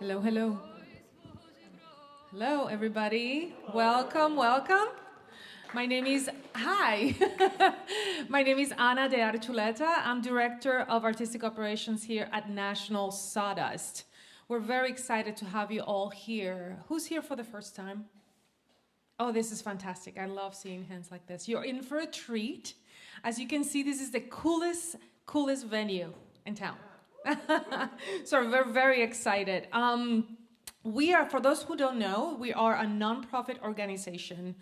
Hello, hello. Hello, everybody. Welcome, welcome. My name is, hi. My name is Ana de Archuleta. I'm Director of Artistic Operations here at National Sawdust. We're very excited to have you all here. Who's here for the first time? Oh, this is fantastic. I love seeing hands like this. You're in for a treat. As you can see, this is the coolest venue in town. So we're very excited. We are, for those who don't know, we are a nonprofit organization.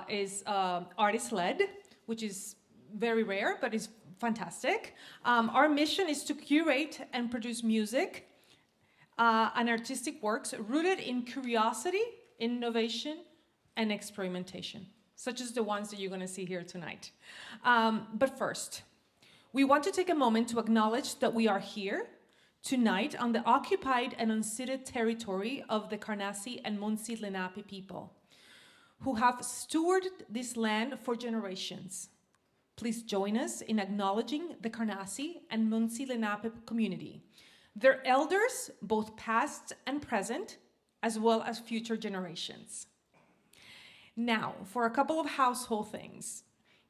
Is artist-led, which is very rare, but is fantastic. Our mission is to curate and produce music and artistic works rooted in curiosity, innovation, and experimentation, such as the ones that you're going to see here tonight. But first, we want to take a moment to acknowledge that we are here tonight on the occupied and unceded territory of the Karnasi and Munsee Lenape people, who have stewarded this land for generations. Please join us in acknowledging the Karnasi and Munsee Lenape community, their elders, both past and present, as well as future generations. Now, for a couple of household things.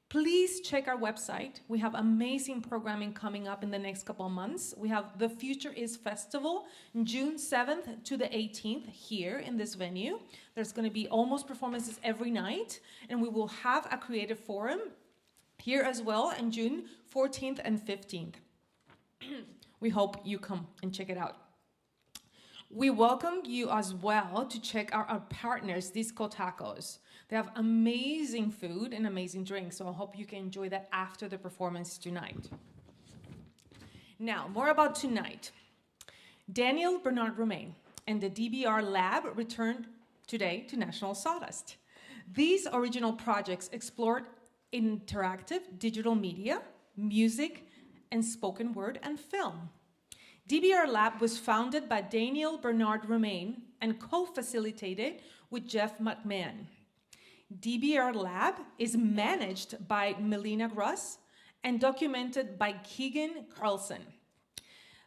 Please check our website. We have amazing programming coming up in the next couple of months. We have the Future Is Festival, June 7th to the 18th here in this venue. There's going to be almost performances every night, and we will have a creative forum here as well on June 14th and 15th. We hope you come and check it out. We welcome you as well to check out our partners, Disco Tacos. They have amazing food and amazing drinks, so I hope you can enjoy that after the performance tonight. Now, more about tonight. Daniel Bernard Roumain and the DBR Lab returned today to National Sawdust. These original projects explored interactive digital media, music, and spoken word and film. DBR Lab was founded by Daniel Bernard Roumain and co-facilitated with Jeff McMahon. DBR Lab is managed by Malena Grosz and documented by Keegan Carlson.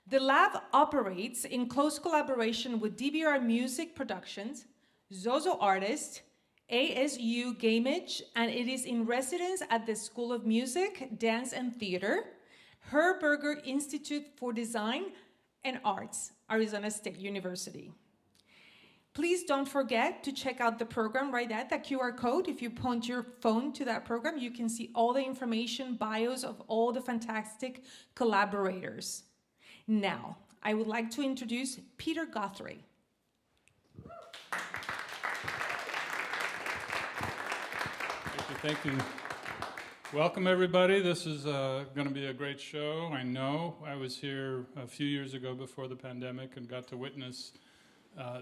The lab operates in close collaboration with DBR Music Productions, SOZO Artists, ASU GAMMAGE, and it is in residence at the School of Music, Dance and Theater, Herberger Institute for Design and Arts, Arizona State University. Please don't forget to check out the program right at that QR code. If you point your phone to that program, you can see all the information, bios of all the fantastic collaborators. Now, I would like to introduce Peter Guthrie. Thank you. Welcome, everybody. This is going to be a great show. I know I was here a few years ago before the pandemic and got to witness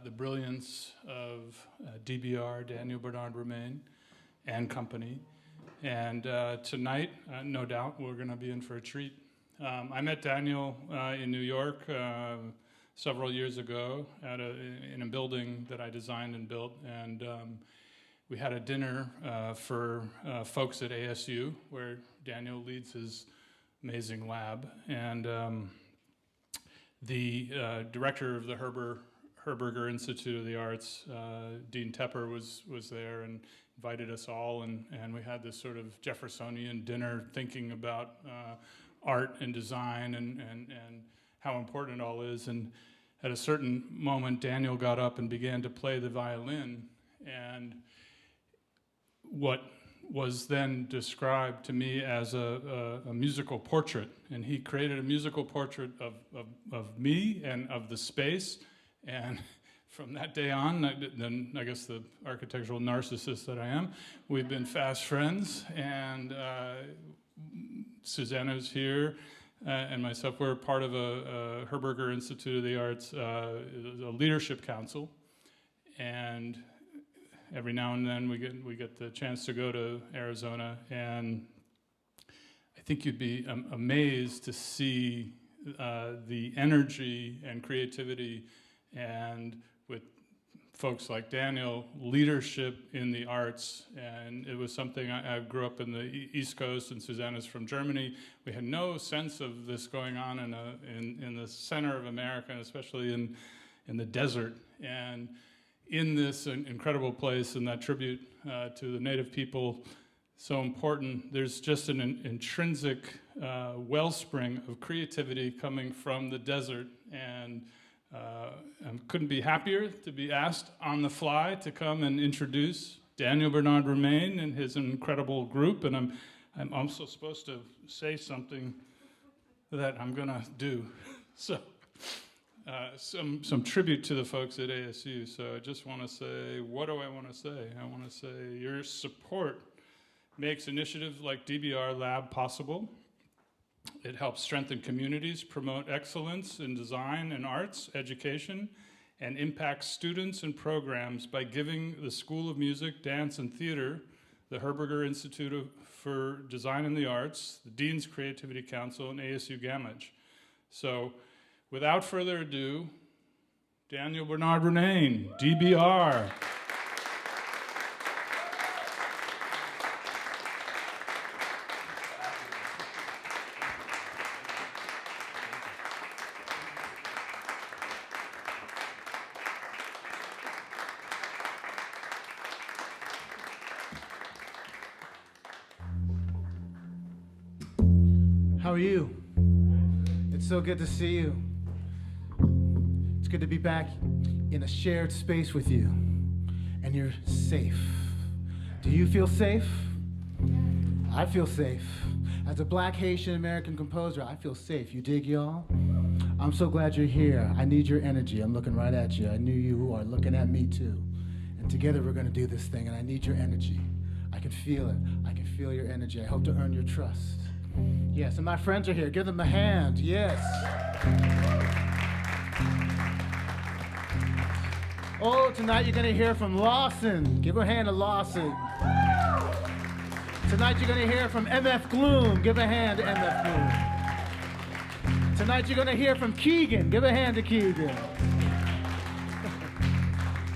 the brilliance of DBR, Daniel Bernard Roumain, and company. And tonight, no doubt, we're going to be in for a treat. I met Daniel in New York several years ago in a building that I designed and built. And we had a dinner for folks at ASU, where Daniel leads his amazing lab. And the director of the Herberger Institute of the Arts, Dean Tepper, was there and invited us all, and we had this sort of Jeffersonian dinner thinking about art and design and how important it all is. And at a certain moment, Daniel got up and began to play the violin, and what was then described to me as a musical portrait. And he created a musical portrait of me and of the space. And from that day on, then I guess the architectural narcissist that I am, we've been fast friends. And Susanna's here, and myself, we're part of a Herberger Institute of the Arts, a leadership council. And every now and then we get the chance to go to Arizona, and I think you'd be amazed to see the energy and creativity, and with folks like Daniel, leadership in the arts. And it was something, I grew up in the East Coast, and Susanna's from Germany. We had no sense of this going on in the center of America, and especially in the desert. And in this incredible place, and that tribute to the native people, so important, there's just an intrinsic wellspring of creativity coming from the desert. And I couldn't be happier to be asked on the fly to come and introduce Daniel Bernard Roumain and his incredible group. And I'm also supposed to say something that I'm gonna do. So some tribute to the folks at ASU. So I just wanna say, what do I wanna say? I wanna say your support makes initiatives like DBR Lab possible. It helps strengthen communities, promote excellence in design and arts, education, and impacts students and programs by giving the School of Music, Dance, and Theater, the Herberger Institute for Design and the Arts, the Dean's Creativity Council, and ASU GAMMAGE. So, without further ado, Daniel Bernard Roumain, DBR. How are you? It's so good to see you. It's good to be back in a shared space with you. And you're safe. Do you feel safe? I feel safe. As a Black Haitian American composer, I feel safe. You dig, y'all? I'm so glad you're here. I need your energy. I'm looking right at you. I knew you are looking at me too. And together we're gonna do this thing, and I need your energy. I can feel it. I can feel your energy. I hope to earn your trust. Yes, and my friends are here. Give them a hand. Yes. Oh, tonight you're going to hear from Lawson. Give a hand to Lawson. Tonight you're going to hear from MF Gloom. Give a hand to MF Gloom. Tonight you're going to hear from Keegan. Give a hand to Keegan.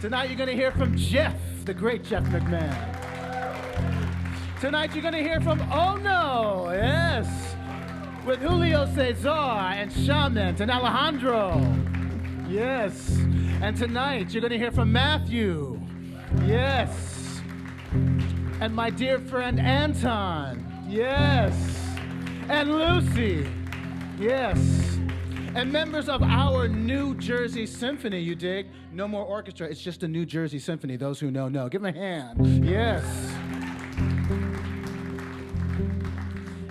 Tonight you're going to hear from Jeff, the great Jeff McMahon. Tonight you're gonna hear from Oh No, yes, with Julio Cesar and Shaman and Alejandro, yes. And tonight you're gonna hear from Matthew, yes. And my dear friend Anton, yes. And Lucy, yes. And members of our New Jersey Symphony, you dig? No more orchestra, it's just a New Jersey Symphony, those who know. Give them a hand, yes.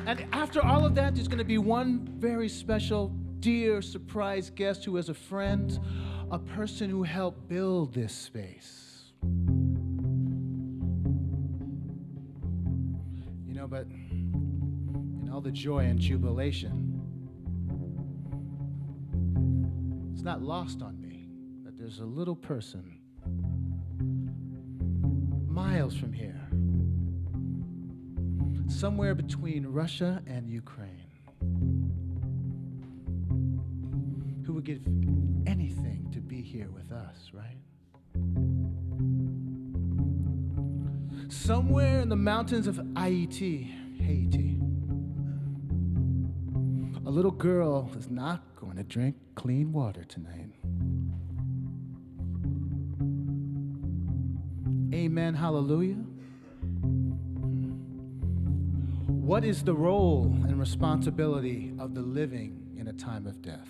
And after all of that, there's going to be one very special, dear, surprise guest who is a friend, a person who helped build this space. You know, but in all the joy and jubilation, it's not lost on me that there's a little person miles from here, somewhere between Russia and Ukraine, who would give anything to be here with us, right? Somewhere in the mountains of Haiti, a little girl is not going to drink clean water tonight. Amen, hallelujah. What is the role and responsibility of the living in a time of death?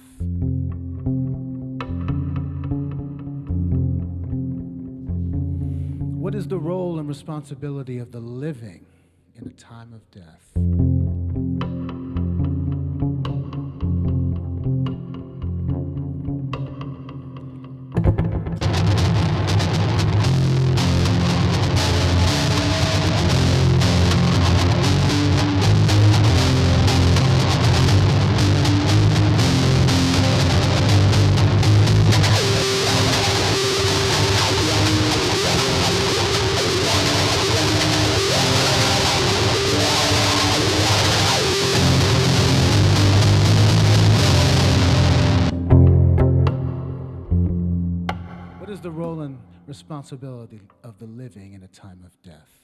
What is the role and responsibility of the living in a time of death? Responsibility of the living in a time of death.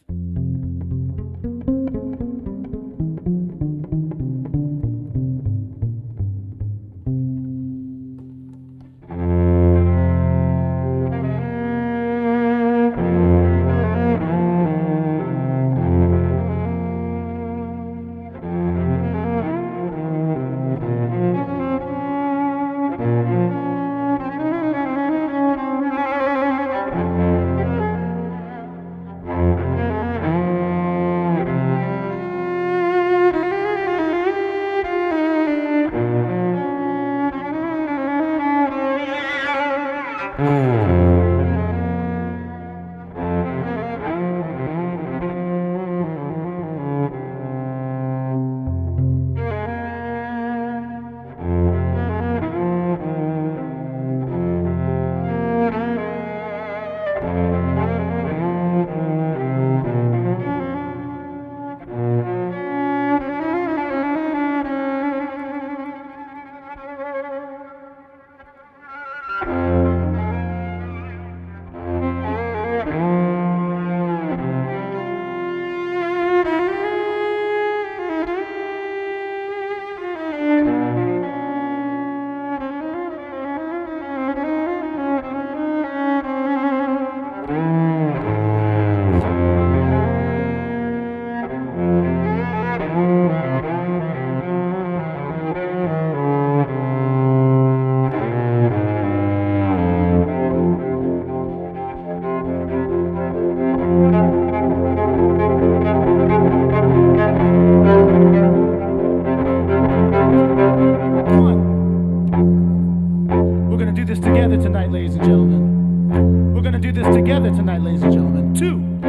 together tonight, ladies and gentlemen. We're gonna do this together tonight, ladies and gentlemen. 2,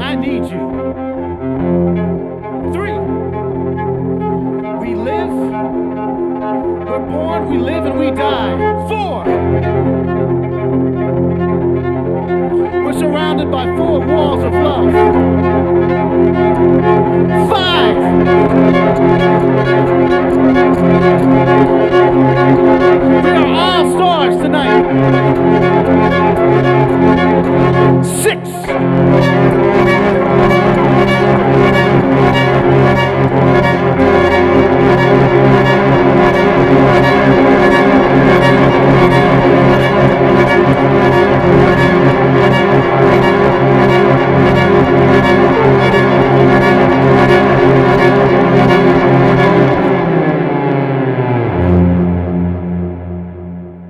I need you. 3, we live, we're born, we live, and we die. 4, we're surrounded by 4 walls of love. 5, we are all stars tonight. 6,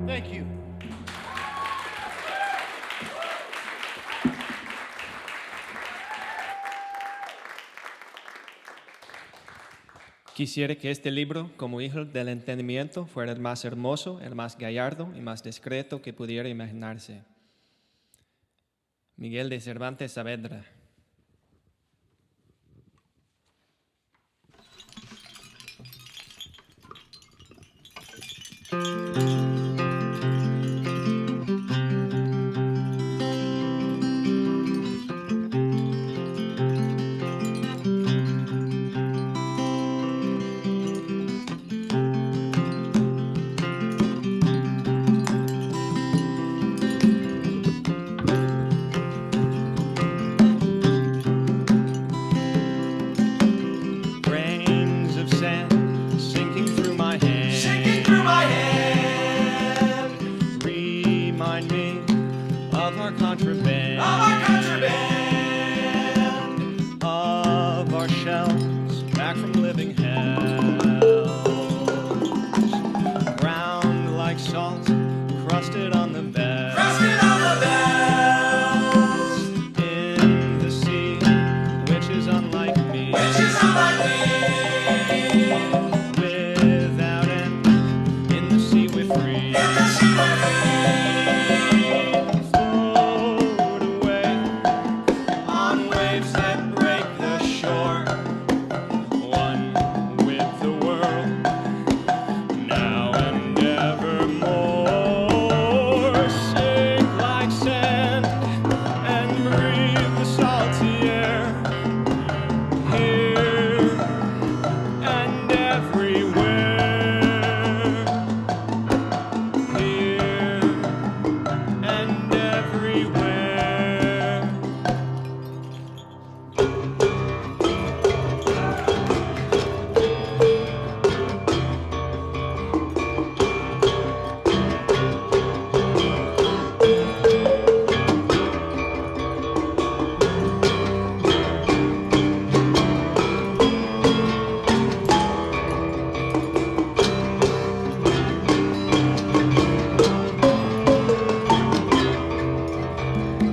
thank you. Quisiera que este libro, como hijo del entendimiento, fuera el más hermoso, el más gallardo y más discreto que pudiera imaginarse. Miguel de Cervantes Saavedra. Grains of sand sinking through my hand. Sinking through my hand. Remind me of our contraband. Of our contraband. Of our shells back from living hells. Ground like salt, crusted on the bed. Crusted on the bells. In the sea, which is unlike me. Which is unlike me. Without end, in the sea we're free. In the sea we're free. Float away on waves that break the shore. One with the world, now and evermore. Sink like sand and breathe the salty air. Here and everywhere. Here and everywhere.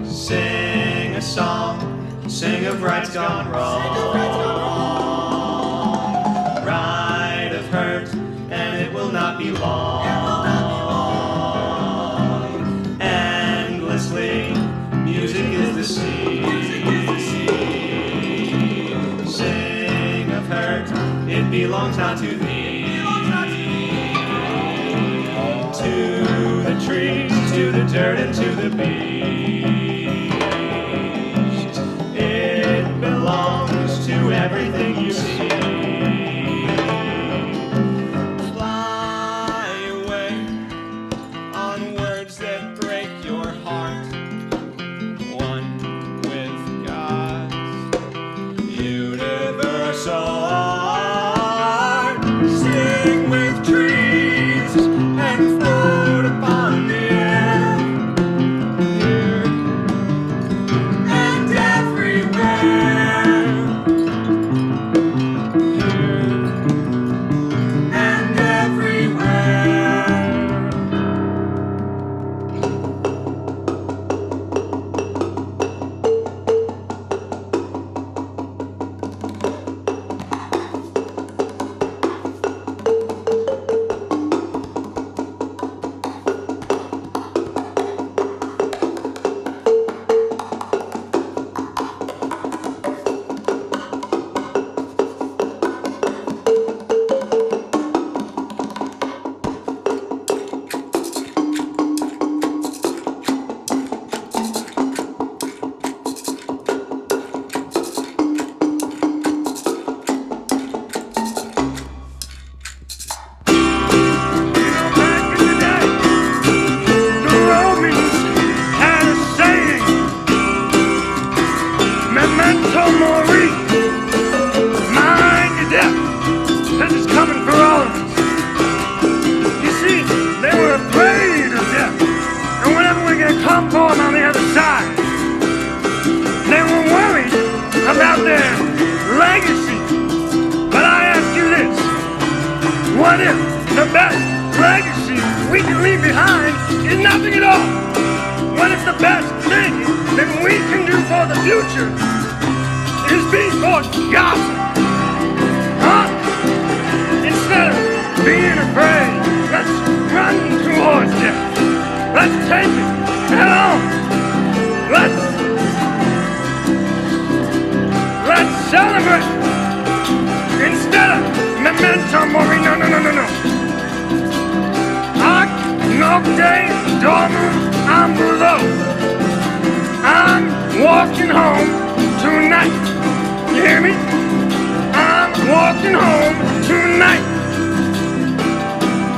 Sing a song, sing of rights gone wrong. Right of hurt, and it will not be long. Endlessly, music is the sea. Sing of hurt, it belongs not to thee. To the trees, to the dirt, and to the beast. It belongs to everything you see. Fly away on words that break your heart. One with God's universal art. Sing with trees and float upon the air. Here and everywhere. Here and everywhere. What if the best legacy we can leave behind is nothing at all? What if the best thing that we can do for the future is be forgotten? Huh? Instead of being afraid, let's run towards death. Let's take it head on. Let's celebrate instead of memento mori. No. Ac nocte dormum ambulo. I'm walking home tonight. You hear me? I'm walking home tonight.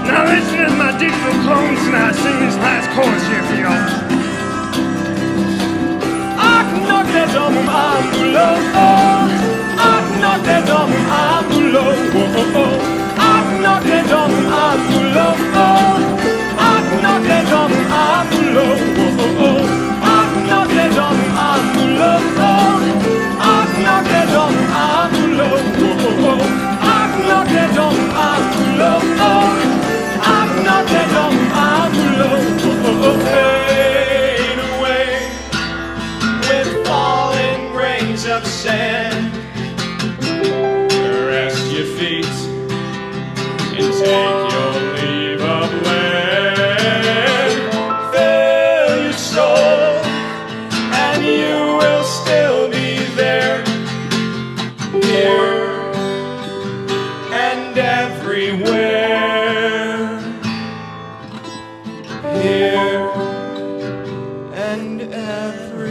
Now listen as my digital clones and I sing this last chorus here for y'all. Ac nocte dormum ambulo. Ac nocte dormum ambulo. Ac nocte dormum ambulo. Ac nocte dormum ambulo. Ac nocte dormum ambulo. Ac nocte dormum ambulo. Ac nocte dormum ambulo. Ac nocte dormum ambulo. Fade away with falling grains of sand. Rest your feet and take your leave of land. Fill your soul and you will still be there, here and everywhere, here and everywhere.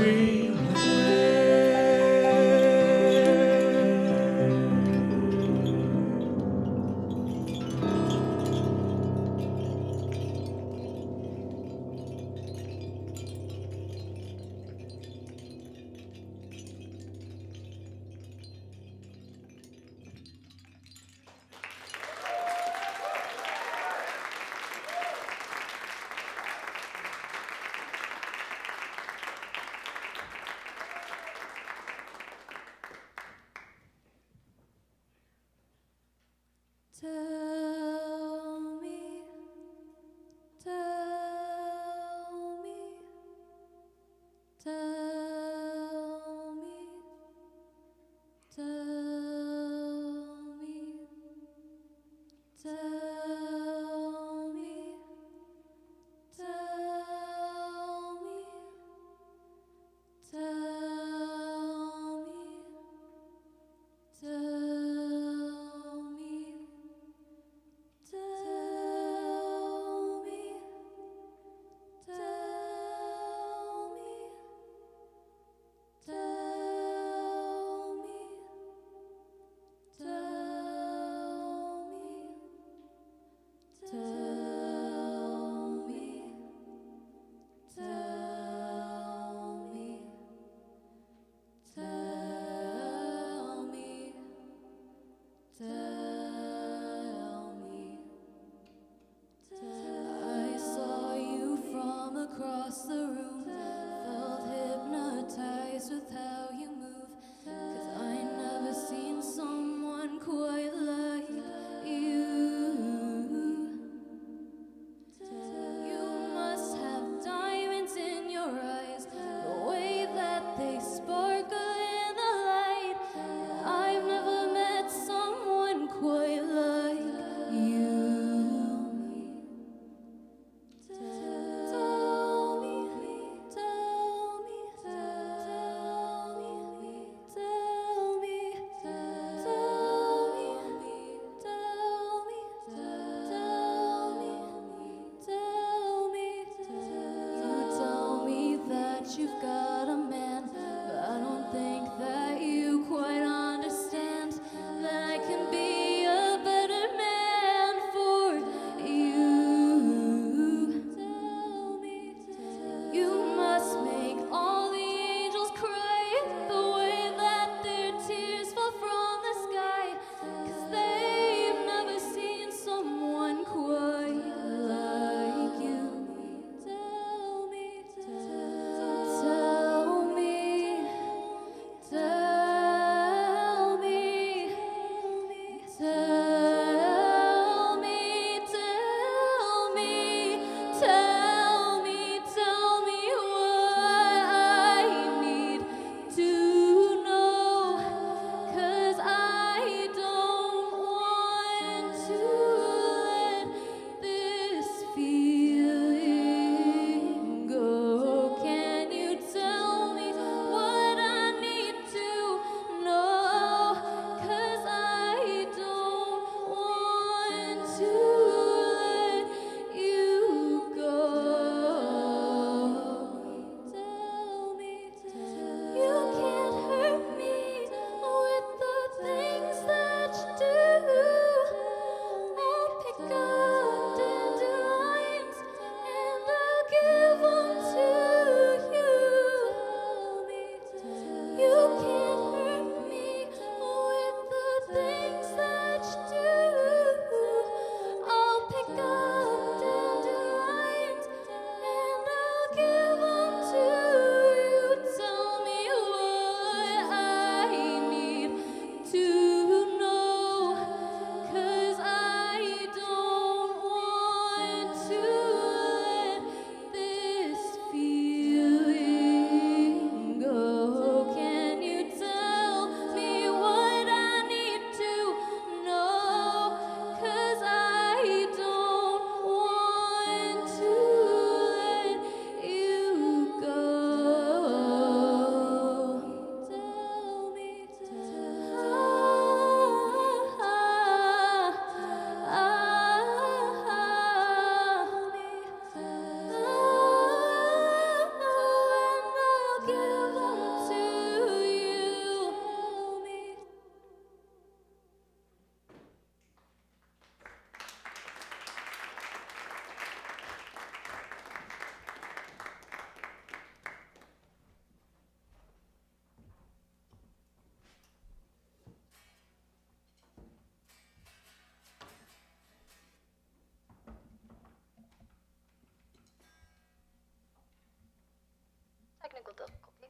technical difficulties.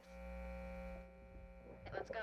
Okay, let's go.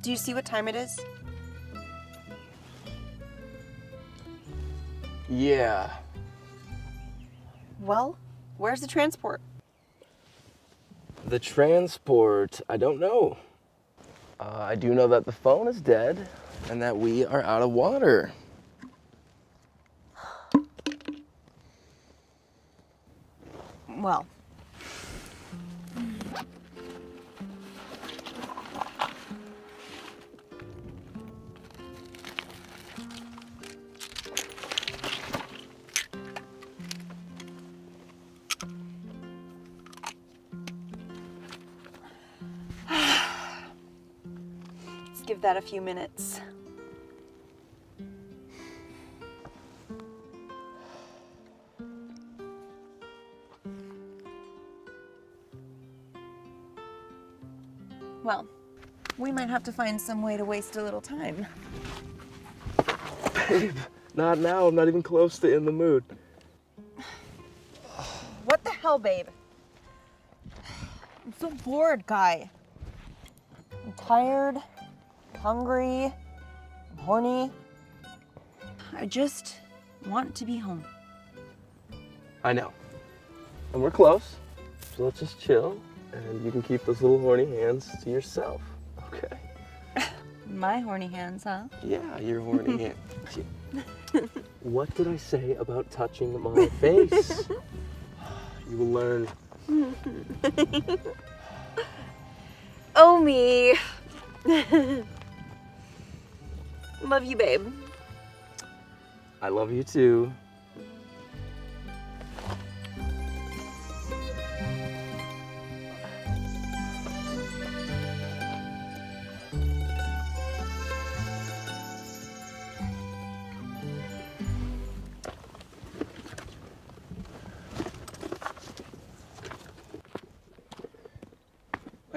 Do you see what time it is? Yeah. Well, where's the transport? The transport, I don't know. I do know that the phone is dead and that we are out of water. Well. Let's give that a few minutes. Well, we might have to find some way to waste a little time. Babe, not now. I'm not even close to in the mood. What the hell, babe? I'm so bored, Guy. I'm tired, hungry, I'm horny. I just want to be home. I know. And we're close, so let's just chill, and you can keep those little horny hands to yourself, okay? My horny hands, huh? Yeah, your horny hands. What did I say about touching my face? You will learn. Oh, me. Love you, babe. I love you too.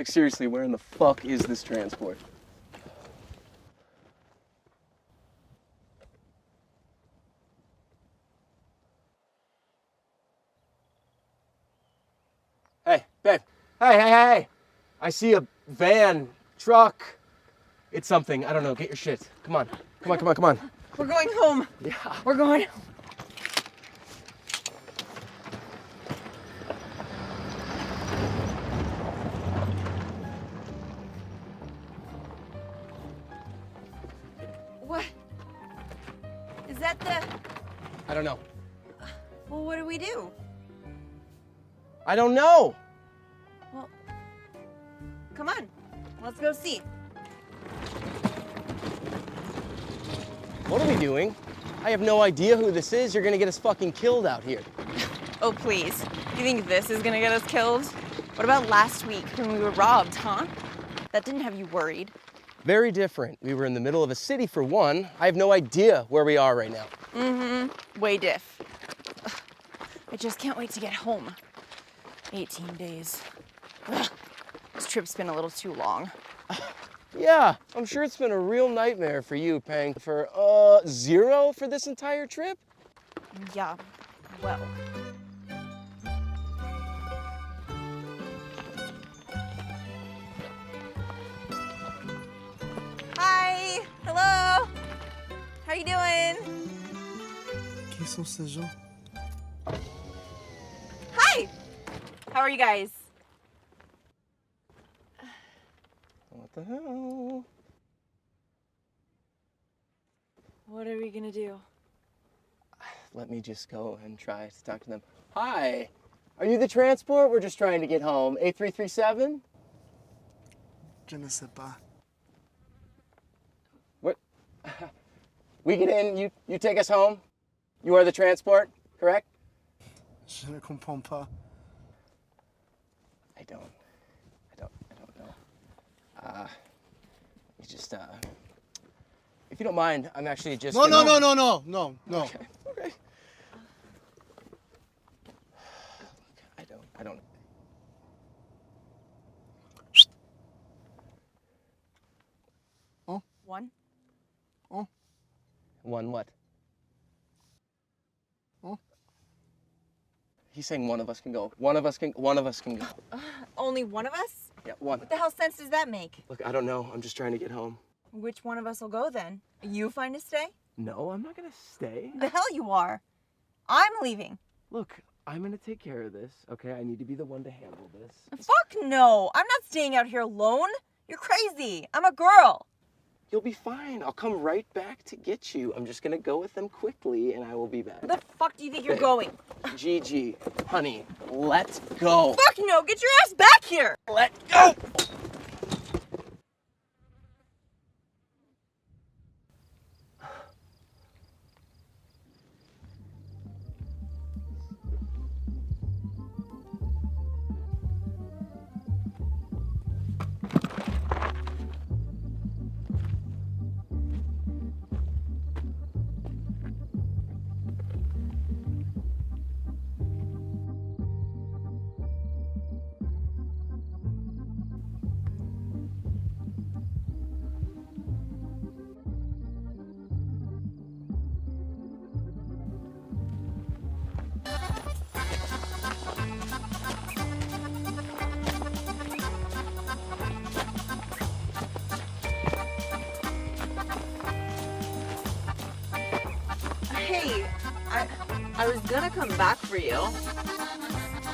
Like, seriously, where in the fuck is this transport? Hey, babe. Hey. I see a van, truck. It's something. I don't know. Get your shit. Come on. Come on. We're going home. Yeah. We're going. What? Is that the... I don't know. Well, what do we do? I don't know. Well, come on. Let's go see. What are we doing? I have no idea who this is. You're gonna get us fucking killed out here. Oh, please. You think this is gonna get us killed? What about last week when we were robbed, huh? That didn't have you worried. Very different. We were in the middle of a city for one. I have no idea where we are right now. Mm-hmm. Way diff. Ugh. I just can't wait to get home. 18 days. Ugh. This trip's been a little too long. Yeah, I'm sure it's been a real nightmare for you paying for, $0 for this entire trip? Yeah, well. Hi! Hello! How you doing? Qui sont ces gens? Hi! How are you guys? What the hell? What are we gonna do? Let me just go and try to talk to them. Hi, are you the transport? We're just trying to get home. 8337? Je ne sais pas. What? We get in, you take us home? You are the transport, correct? Je ne comprends pas. I don't know. You just, if you don't mind, I'm actually just No. Okay. I don't. Oh? One? Oh? One what? Oh? He's saying one of us can go. One of us can go. Only one of us? Yeah, one. What the hell sense does that make? Look, I don't know. I'm just trying to get home. Which one of us will go then? You find a stay? No, I'm not gonna stay. The hell you are. I'm leaving. Look, I'm gonna take care of this, okay? I need to be the one to handle this. Fuck no. I'm not staying out here alone. You're crazy. I'm a girl. You'll be fine. I'll come right back to get you. I'm just gonna go with them quickly and I will be back. Where the fuck do you think you're going? Gigi, honey, let's go. Fuck no. Get your ass back here. Let go. Hey, I was gonna come back for you.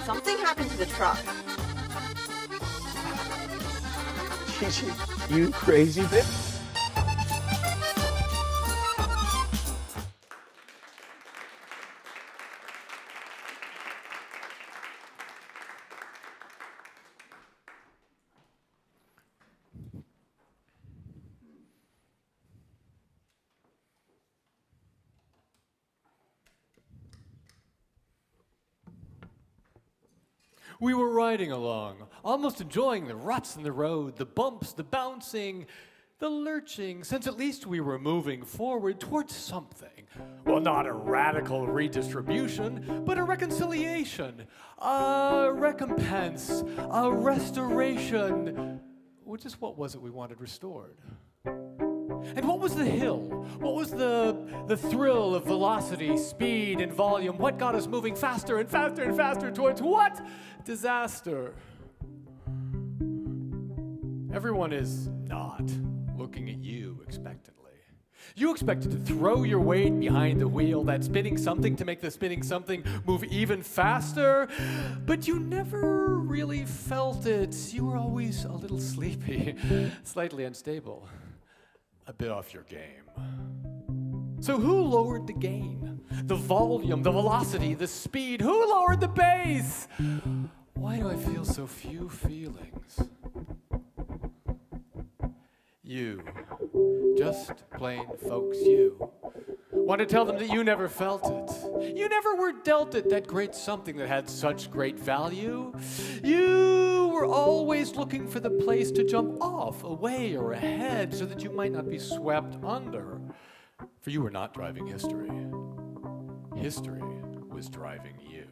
Something happened to the truck. Gigi, you crazy bitch. We were riding along, almost enjoying the ruts in the road, the bumps, the bouncing, the lurching, since at least we were moving forward towards something. Well, not a radical redistribution, but a reconciliation, a recompense, a restoration, which is what was it we wanted restored? And what was the hill? What was the thrill of velocity, speed, and volume? What got us moving faster and faster and faster towards what? Disaster. Everyone is not looking at you expectantly. You expected to throw your weight behind the wheel, that spinning something to make the spinning something move even faster, but you never really felt it. You were always a little sleepy, slightly unstable, a bit off your game. So who lowered the gain? The volume, the velocity, the speed? Who lowered the bass? Why do I feel so few feelings? You, just plain folks, you. Want to tell them that you never felt it. You never were dealt it, that great something that had such great value. You were always looking for the place to jump off, away, or ahead, so that you might not be swept under. For you were not driving history. History was driving you.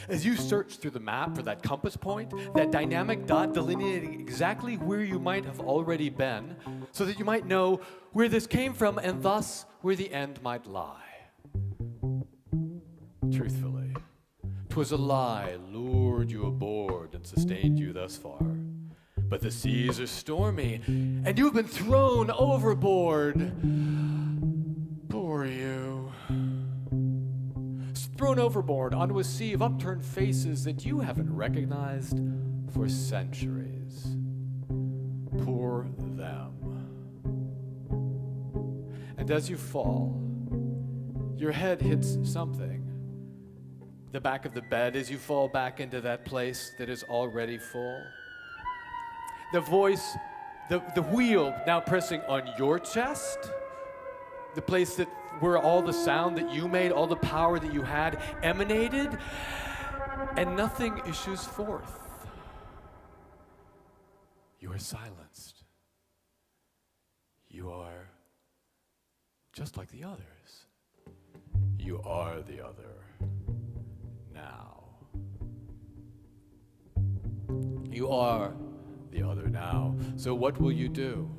As you search through the map for that compass point, that dynamic dot delineating exactly where you might have already been, so that you might know where this came from and thus where the end might lie. Truthfully, 'twas a lie lured you aboard and sustained you thus far. But the seas are stormy, and you've been thrown overboard. Poor you. Thrown overboard onto a sea of upturned faces that you haven't recognized for centuries. Poor them. And as you fall, your head hits something. The back of the bed as you fall back into that place that is already full. The voice, the wheel now pressing on your chest. The place that where all the sound that you made, all the power that you had emanated, and nothing issues forth. You are silenced. You are just like the others. You are the other now. You are the other now. So what will you do?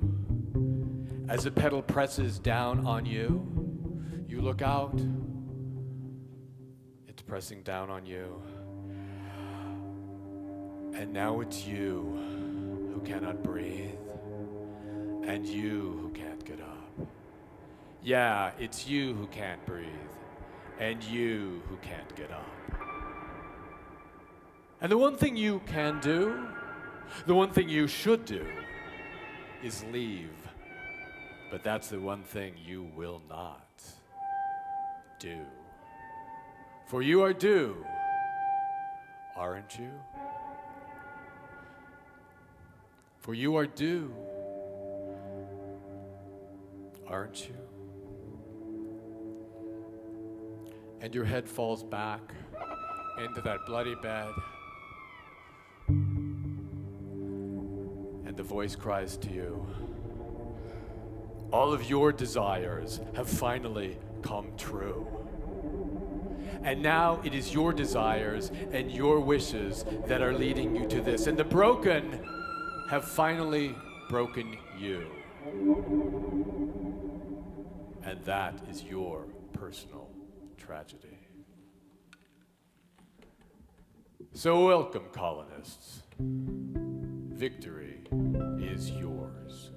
As the pedal presses down on you, you look out. It's pressing down on you. And now it's you who cannot breathe, and you who can't get up. Yeah, it's you who can't breathe, and you who can't get up. And the one thing you can do, the one thing you should do, is leave. But that's the one thing you will not do. For you are due, aren't you? For you are due, aren't you? And your head falls back into that bloody bed. And the voice cries to you, all of your desires have finally come true. And now it is your desires and your wishes that are leading you to this. And the broken have finally broken you. And that is your personal tragedy. So welcome, colonists. Victory is yours.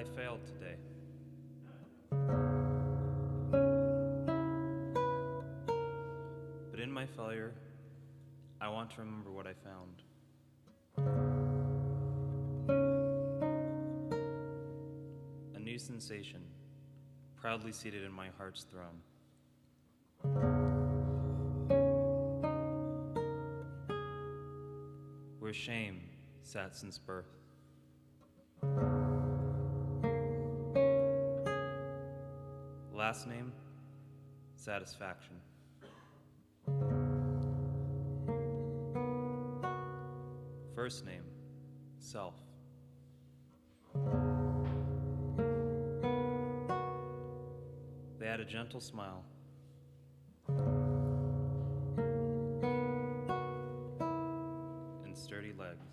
I failed today. But in my failure, I want to remember what I found. A new sensation, proudly seated in my heart's throne. Where shame sat since birth. Last name, satisfaction. First name, self. They had a gentle smile. And sturdy legs.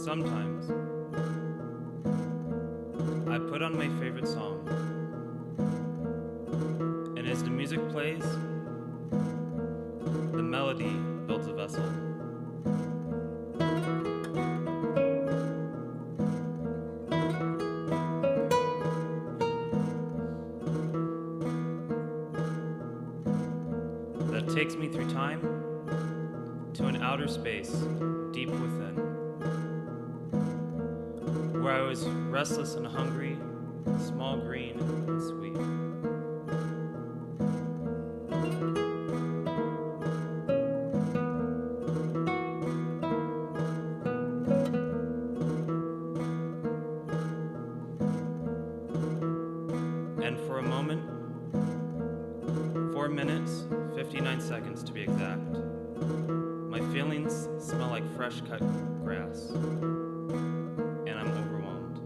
Sometimes, I put on my favorite song, and as the music plays, the melody builds a vessel. that takes me through time to an outer space deep within, where I was restless and hungry, small, green, and sweet. And for a moment, 4 minutes, 59 seconds to be exact, my feelings smell like fresh cut grass, and I'm overwhelmed.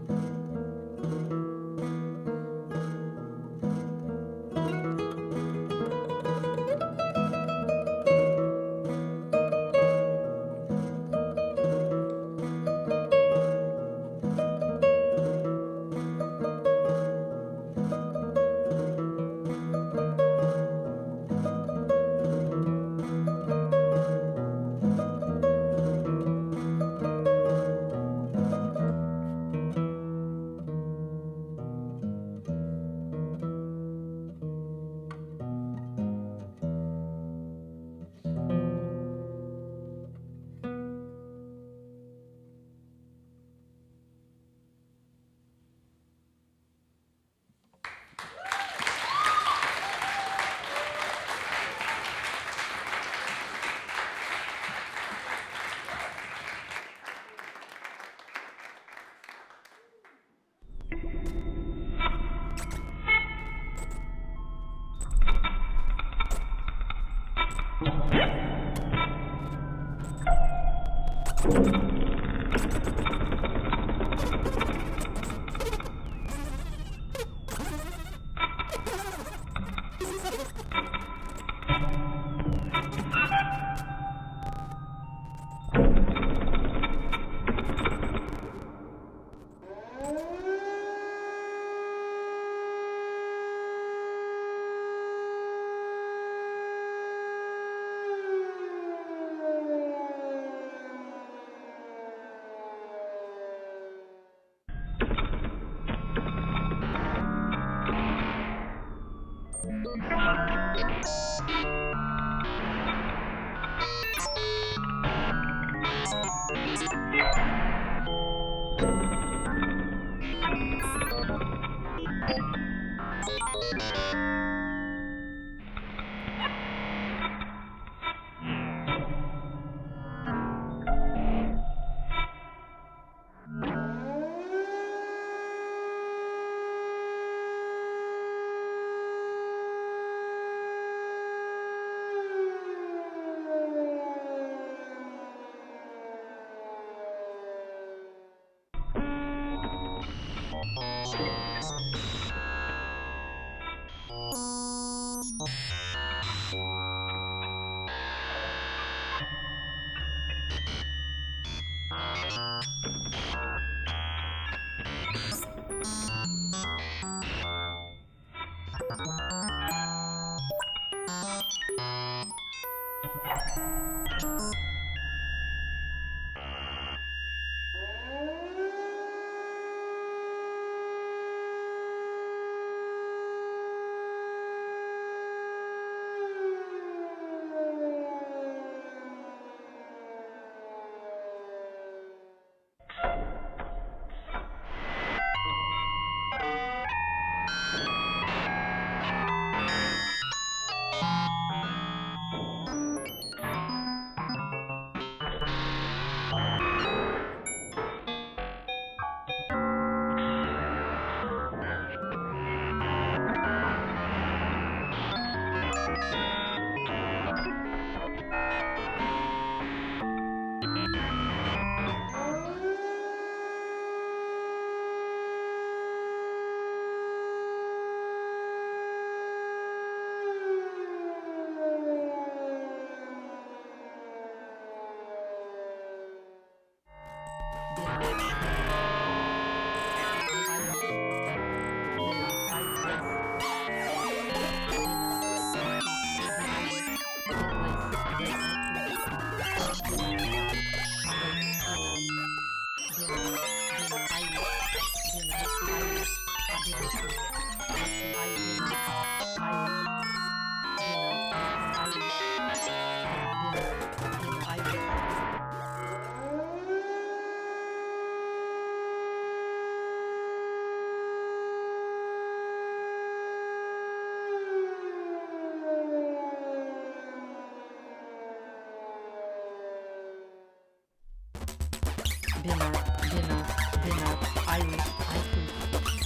Irish, I could,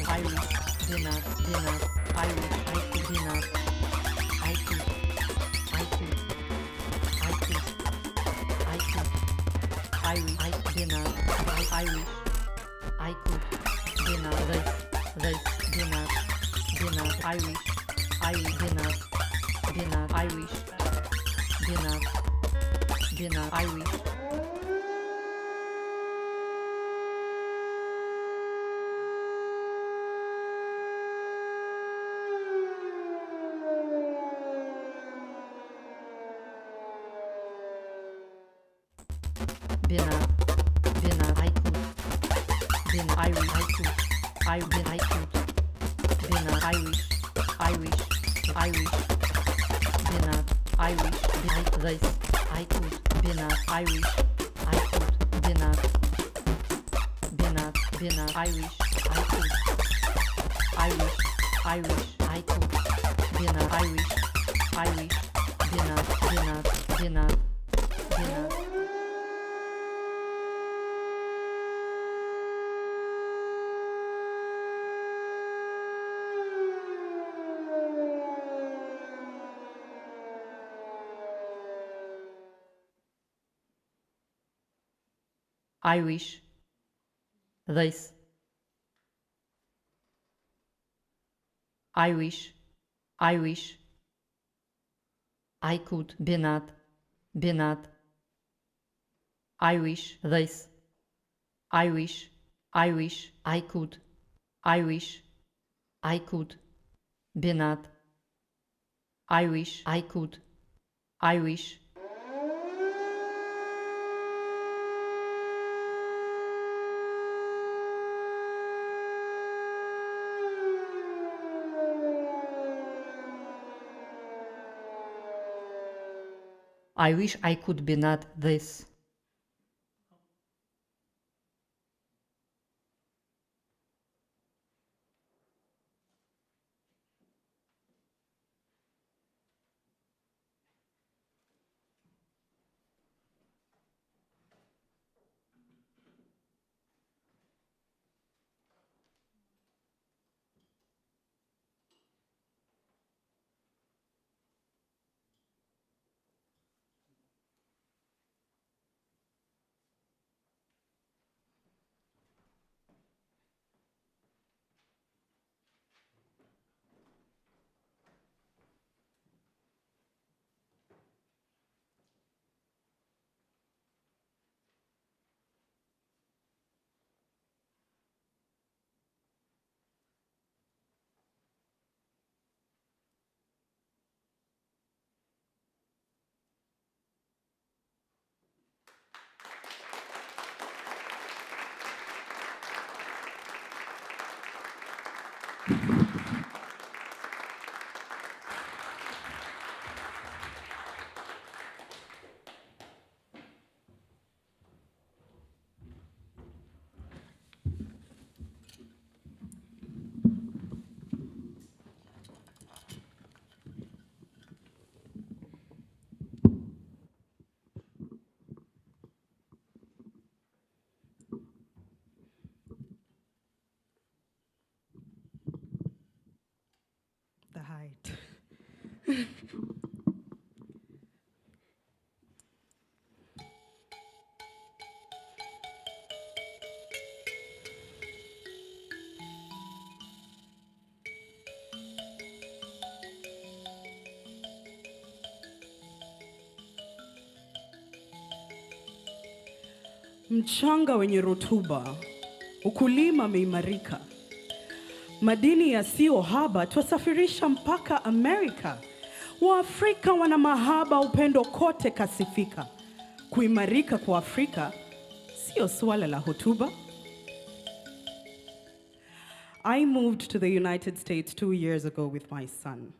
Irish, dinner, Irish, I could, dinner, I could, Irish, I dinner, Irish, I could, dinner, this, dinner, Irish, dinner, Irish, dinner, Irish. Dinner, I could. Dinner, Irish, I could. I could. Dinner, Irish. Dinner, Irish, this, I could. Dinner, Irish, I could. Dinner, Irish, I could. Irish, I could. Dinner, Irish, dinner. Irish, this, Irish, I could, Benat, Irish, this, Irish, I could, Benat, Irish, I could, Irish. I wish I could be not this. The height. Mchanga wenye rutuba, ukulima umeimarika. Madini yasiyo haba twasafirisha mpaka Amerika. Waafrika wana mahaba, upendo kote kasifika. Kuimarika kwa Afrika sio swala la hotuba. I moved to the United States 2 years ago with my son.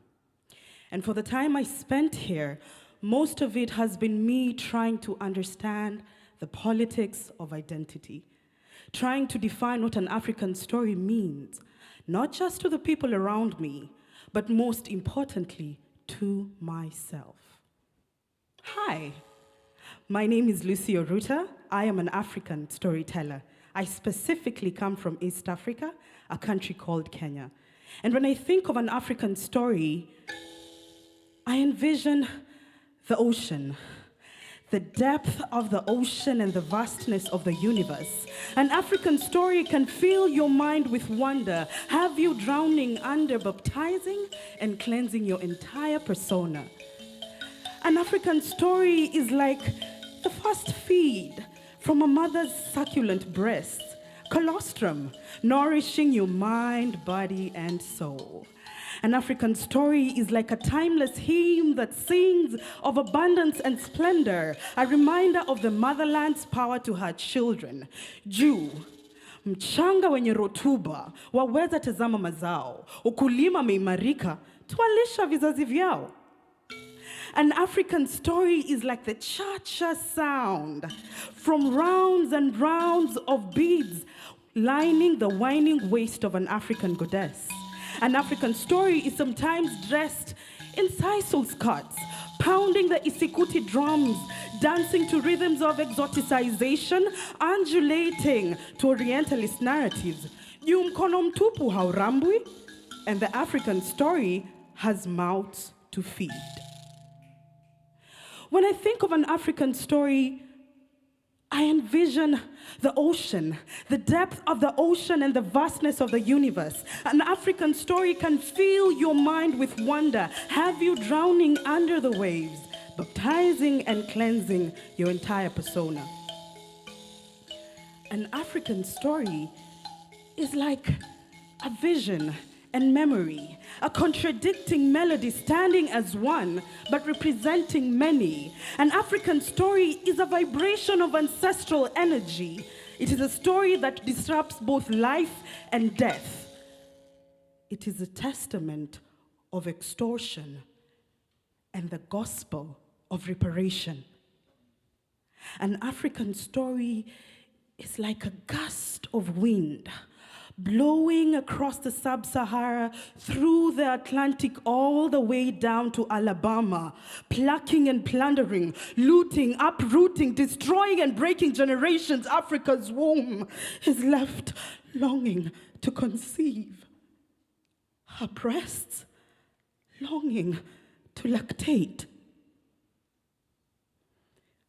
And for the time I spent here, most of it has been me trying to understand the politics of identity, trying to define what an African story means, not just to the people around me, but most importantly, to myself. Hi, my name is Lucy Oruta. I am an African storyteller. I specifically come from East Africa, a country called Kenya. And when I think of an African story, I envision the ocean, the depth of the ocean and the vastness of the universe. An African story can fill your mind with wonder, have you drowning under, baptizing and cleansing your entire persona. An African story is like the first feed from a mother's succulent breast, colostrum, nourishing your mind, body, and soul. An African story is like a timeless hymn that sings of abundance and splendor, a reminder of the motherland's power to her children. Juu, mchanga wenye rotuba, waweza tazama mazao, ukulima meimarika, twalisha vizazi vyao. An African story is like the cha-cha sound from rounds and rounds of beads lining the winding waist of an African goddess. An African story is sometimes dressed in sisal skirts, pounding the isikuti drums, dancing to rhythms of exoticization, undulating to Orientalist narratives. Yu mkono mtupu haurambwi, and the African story has mouths to feed. When I think of an African story, I envision the ocean, the depth of the ocean and the vastness of the universe. An African story can fill your mind with wonder, have you drowning under the waves, baptizing and cleansing your entire persona. An African story is like a vision and memory, a contradicting melody standing as one, but representing many. An African story is a vibration of ancestral energy. It is a story that disrupts both life and death. It is a testament of extortion and the gospel of reparation. An African story is like a gust of wind, blowing across the sub-Sahara, through the Atlantic, all the way down to Alabama, plucking and plundering, looting, uprooting, destroying and breaking generations. Africa's womb is left longing to conceive. Her breasts longing to lactate.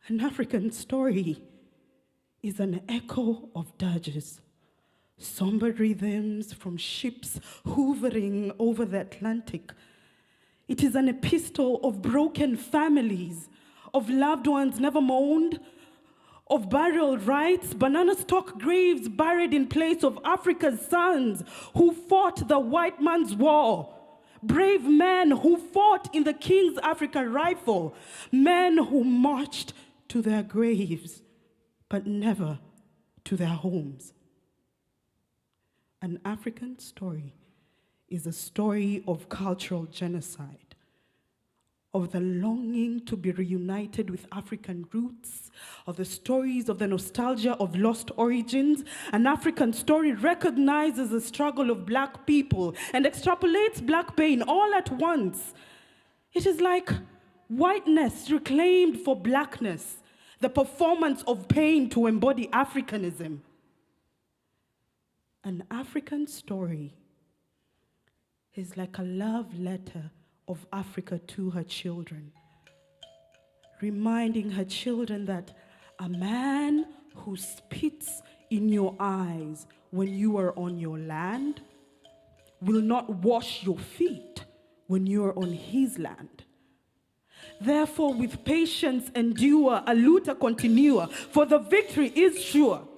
An African story is an echo of dirges, somber rhythms from ships hovering over the Atlantic. It is an epistle of broken families, of loved ones never mourned, of burial rites, banana stalk graves buried in place of Africa's sons who fought the white man's war, brave men who fought in the King's African Rifle, men who marched to their graves, but never to their homes. An African story is a story of cultural genocide, of the longing to be reunited with African roots, of the stories of the nostalgia of lost origins. An African story recognizes the struggle of Black people and extrapolates Black pain all at once. It is like whiteness reclaimed for Blackness, the performance of pain to embody Africanism. An African story is like a love letter of Africa to her children, reminding her children that a man who spits in your eyes when you are on your land will not wash your feet when you are on his land. Therefore, with patience endure, a luta continua, for the victory is sure.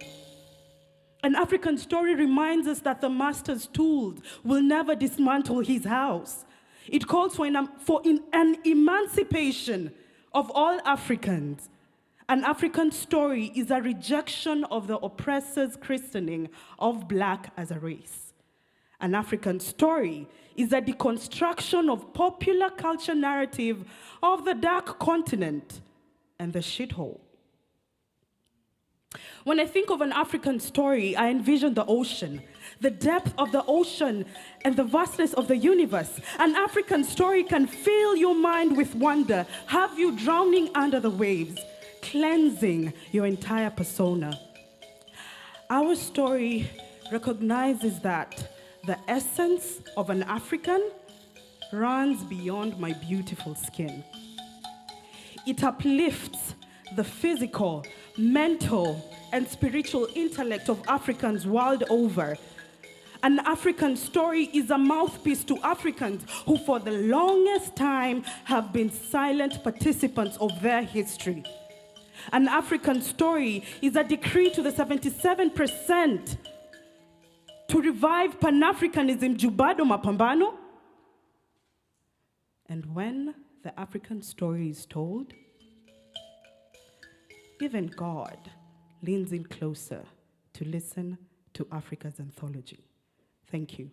An African story reminds us that the master's tools will never dismantle his house. It calls for an emancipation of all Africans. An African story is a rejection of the oppressor's christening of Black as a race. An African story is a deconstruction of popular culture narrative of the dark continent and the shithole. When I think of an African story, I envision the ocean, the depth of the ocean and the vastness of the universe. An African story can fill your mind with wonder, have you drowning under the waves, cleansing your entire persona. Our story recognizes that the essence of an African runs beyond my beautiful skin. It uplifts the physical, mental, and spiritual intellect of Africans world over. An African story is a mouthpiece to Africans who for the longest time have been silent participants of their history. An African story is a decree to the 77% to revive Pan-Africanism Jubado Mapambano. And when the African story is told, even God leans in closer to listen to Africa's anthology. Thank you.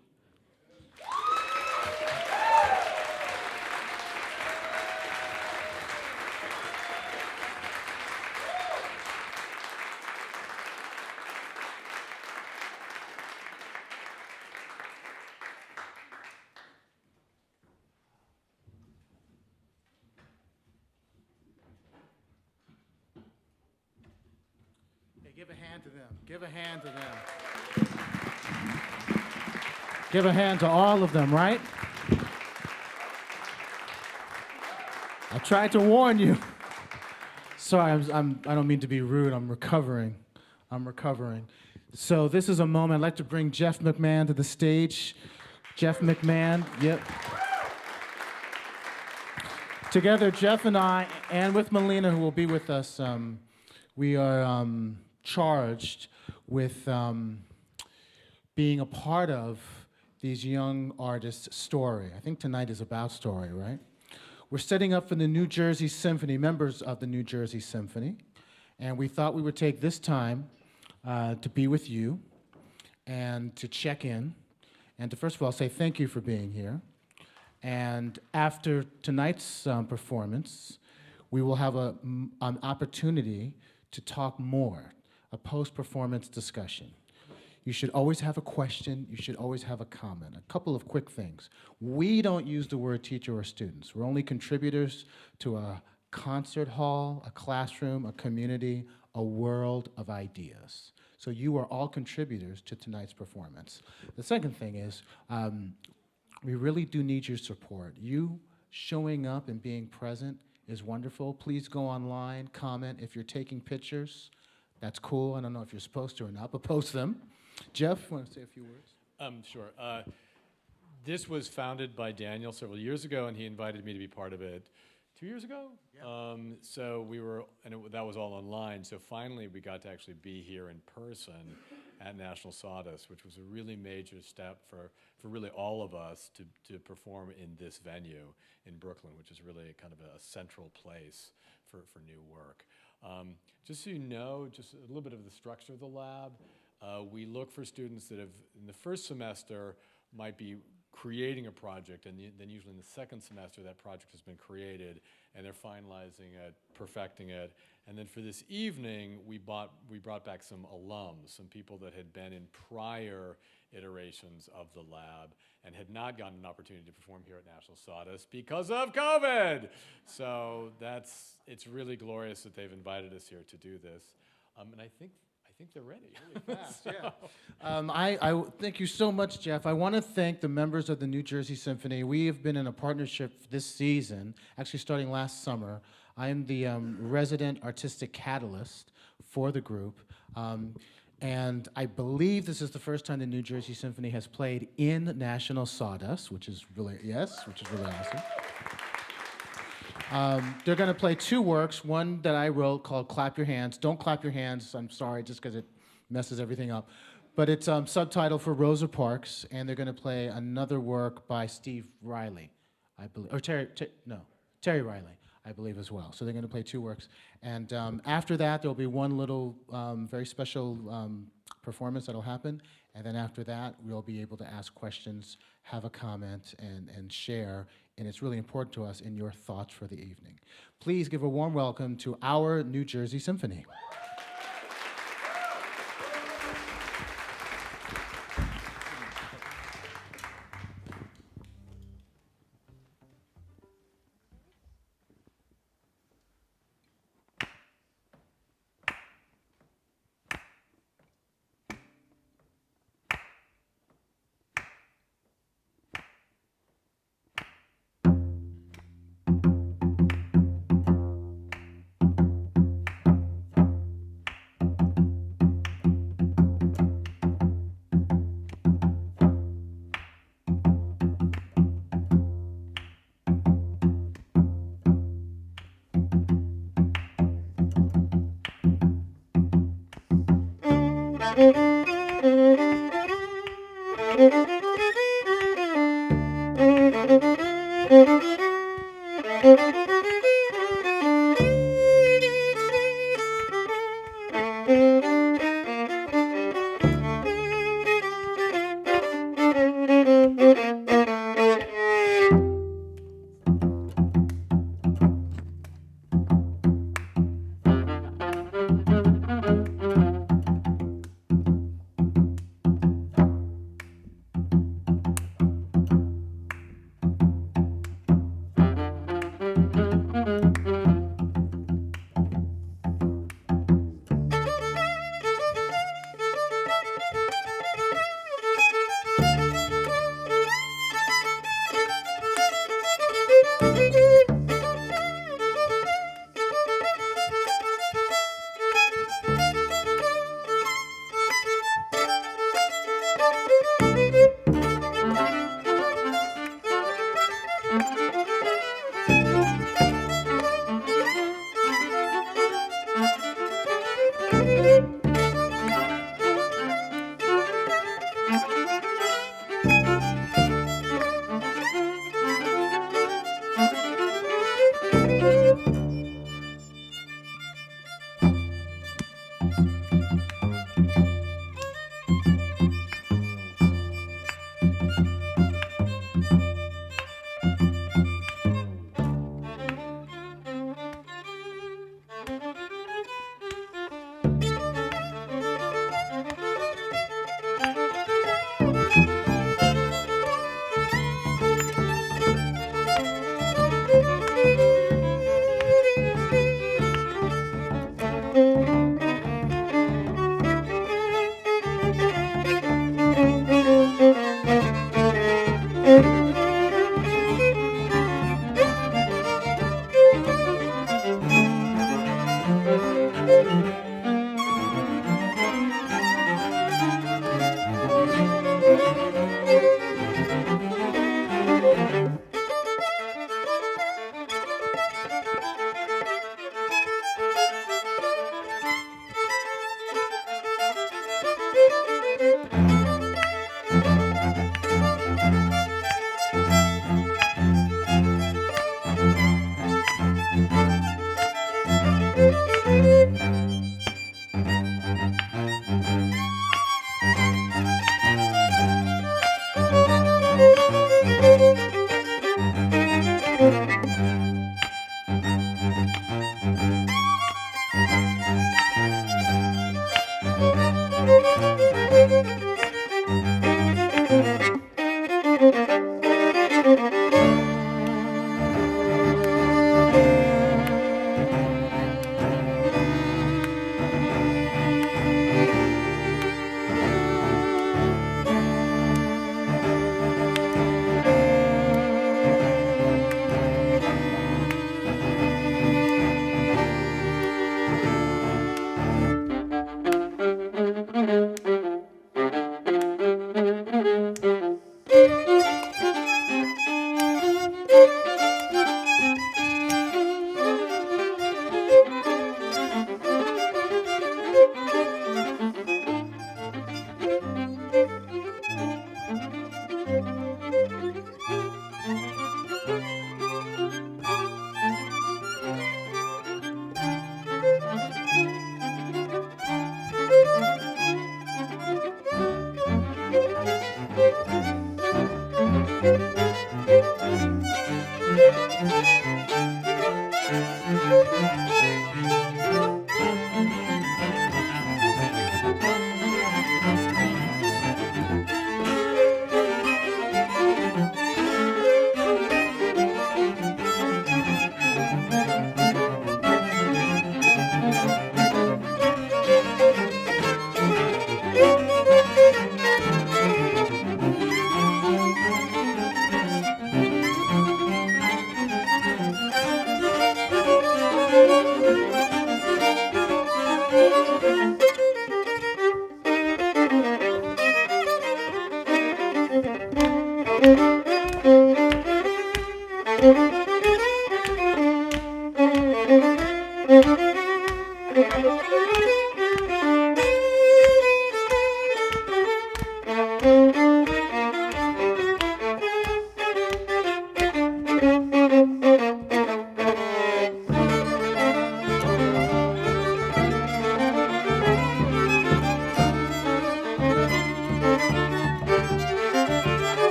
Give a hand to them. Give a hand to them. Give a hand to all of them, right? I tried to warn you. Sorry, I don't mean to be rude. I'm recovering. So this is a moment. I'd like to bring Jeff McMahon to the stage. Jeff McMahon, yep. Together, Jeff and I, and with Malena, who will be with us, we are charged with being a part of these young artists' story. I think tonight is about story, right? We're setting up for the New Jersey Symphony, members of the New Jersey Symphony, and we thought we would take this time to be with you and to check in and to first of all say thank you for being here. And after tonight's performance, we will have an opportunity to talk more, a post-performance discussion. You should always have a question, you should always have a comment. A couple of quick things. We don't use the word teacher or students. We're only contributors to a concert hall, a classroom, a community, a world of ideas. So you are all contributors to tonight's performance. The second thing is, we really do need your support. You showing up and being present is wonderful. Please go online, comment. If you're taking pictures, that's cool. I don't know if you're supposed to or not, but post them. Jeff, want to say a few words? Sure. This was founded by Daniel several years ago, and he invited me to be part of it 2 years ago. Yeah. So we were, and that was all online. So finally, we got to actually be here in person at National Sawdust, which was a really major step for really all of us to perform in this venue in Brooklyn, which is really kind of a central place for new work. Just so you know, just a little bit of the structure of the lab. We look for students that have, in the first semester, might be creating a project, and then usually in the second semester, that project has been created, and they're finalizing it, perfecting it. And then for this evening, we brought back some alums, some people that had been in prior iterations of the lab and had not gotten an opportunity to perform here at National Sawdust because of COVID. So it's really glorious that they've invited us here to do this. And I think they're ready. Really fast, yeah. I thank you so much, Jeff. I want to thank the members of the New Jersey Symphony. We have been in a partnership this season, actually starting last summer. I am the resident artistic catalyst for the group. And I believe this is the first time the New Jersey Symphony has played in National Sawdust, which is really awesome. They're going to play two works, one that I wrote called Clap Your Hands. Don't clap your hands, I'm sorry, just because it messes everything up. But it's subtitled for Rosa Parks, and they're going to play another work by Steve Riley, I believe, or Terry Riley, I believe as well. So they're going to play two works. And after that, there'll be one little very special performance that'll happen. And then after that, we'll be able to ask questions, have a comment, and share. And it's really important to us in your thoughts for the evening. Please give a warm welcome to our New Jersey Symphony.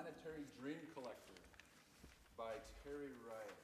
Planetary Dream Collector by Terry Riley.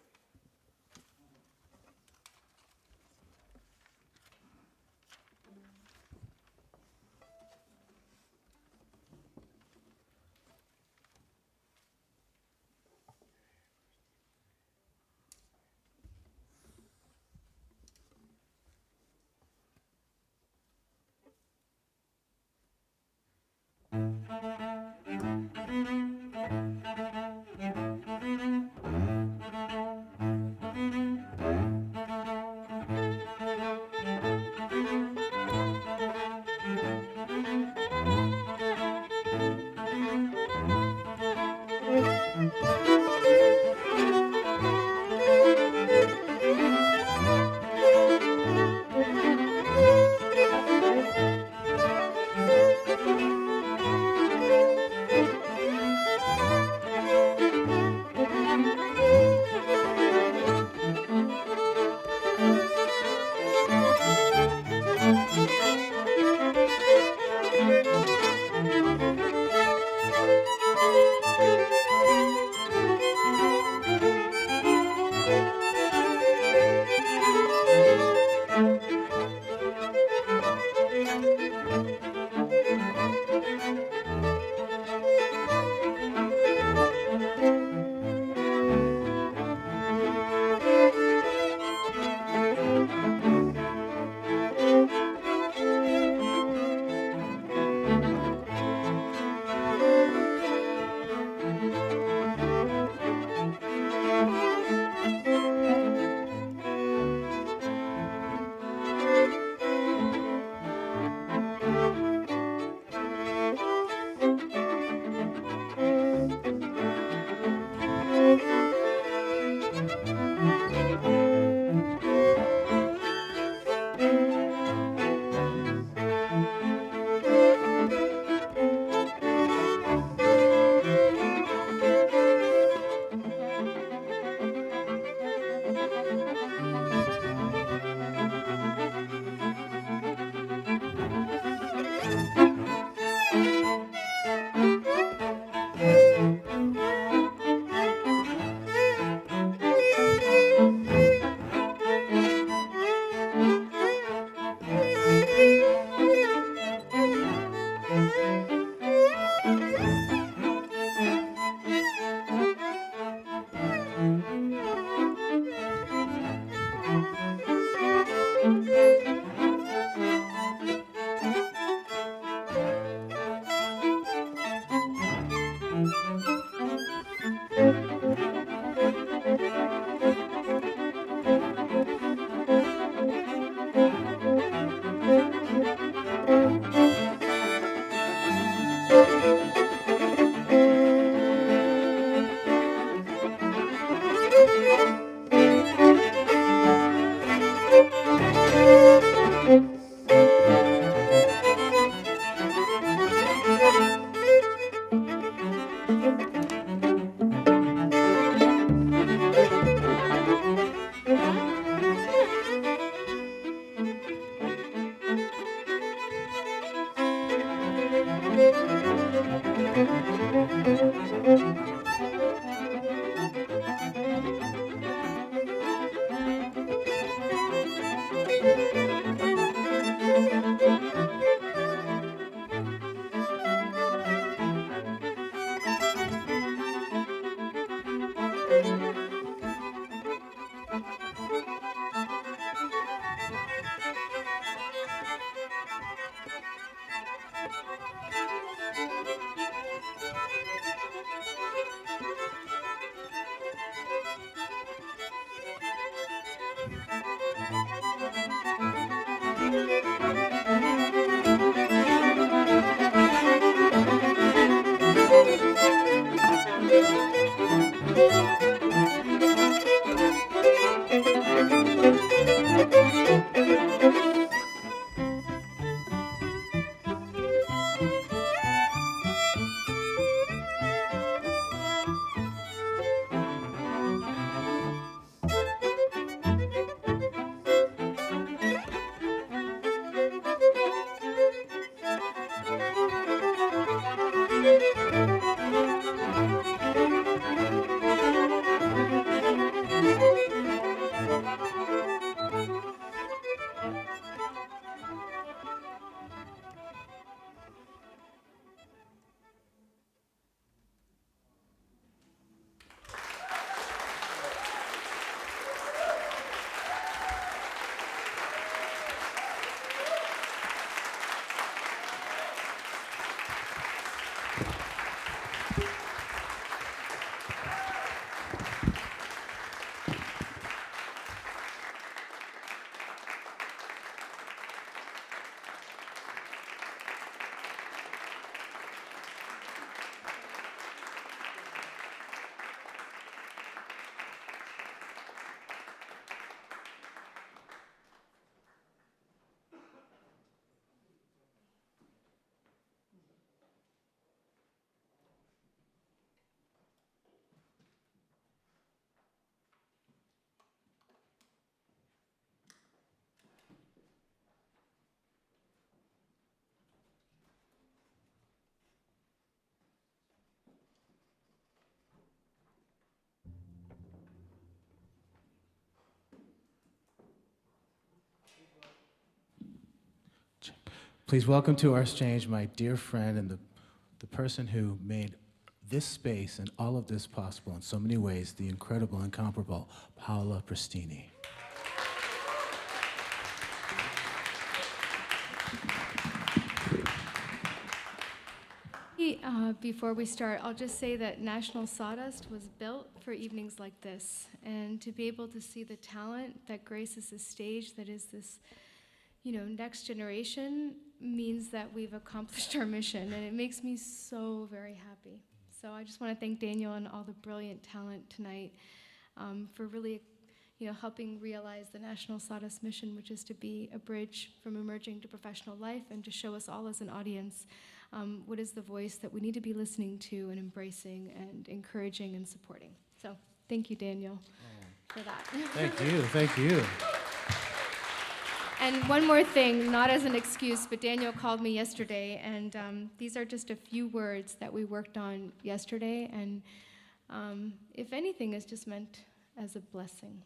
Please welcome to our exchange my dear friend and the person who made this space and all of this possible in so many ways, the incredible, incomparable Paola Prestini. Before we start, I'll just say that National Sawdust was built for evenings like this, and to be able to see the talent that graces this stage, that is this, next generation, means that we've accomplished our mission, and it makes me so very happy. So I just want to thank Daniel and all the brilliant talent tonight for really, helping realize the National Sawdust mission, which is to be a bridge from emerging to professional life and to show us all as an audience what is the voice that we need to be listening to and embracing and encouraging and supporting. So thank you, Daniel, for that. Thank you. And one more thing, not as an excuse, but Daniel called me yesterday, and these are just a few words that we worked on yesterday, and if anything, is just meant as a blessing.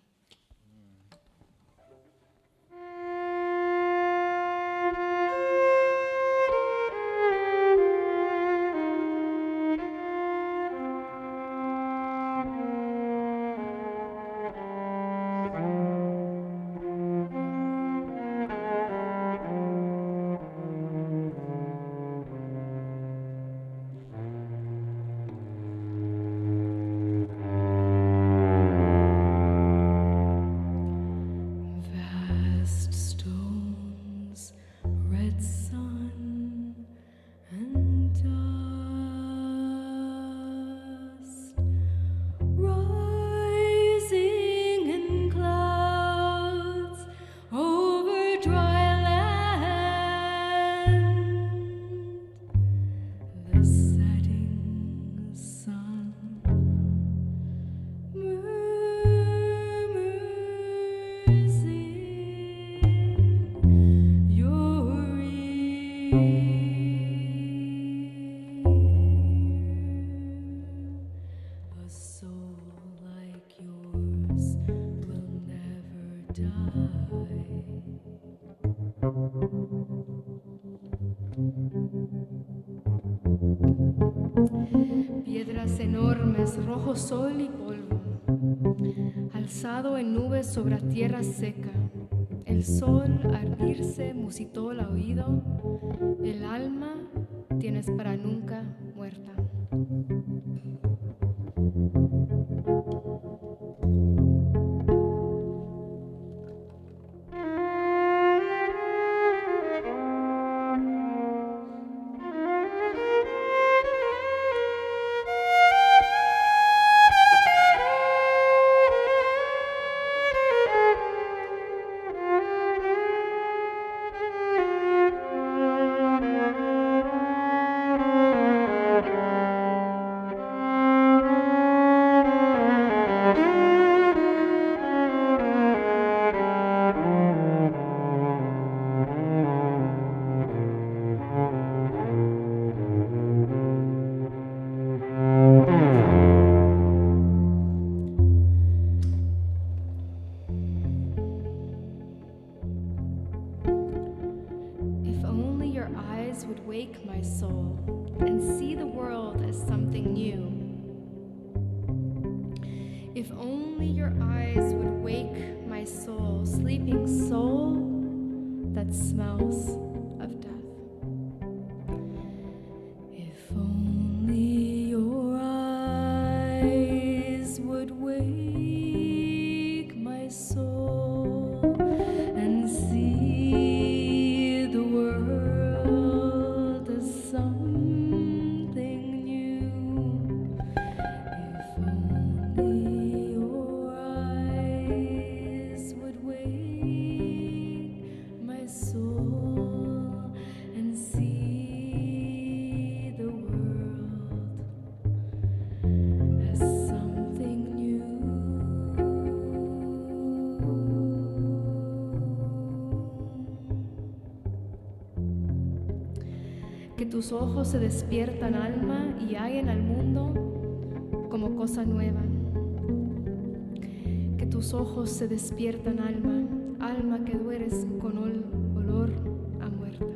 Piedras enormes, rojo sol y polvo, alzado en nubes sobre tierra seca. El sol al irse musitó al oído, el alma tienes para nunca muerta. If only your eyes would wake my soul and see the world as something new. If only your eyes would wake my soul and see the world as something new. Que tus ojos se despiertan alma y hagan al mundo como cosa nueva. Que tus ojos se despiertan alma, alma que dueres con olor a muerta.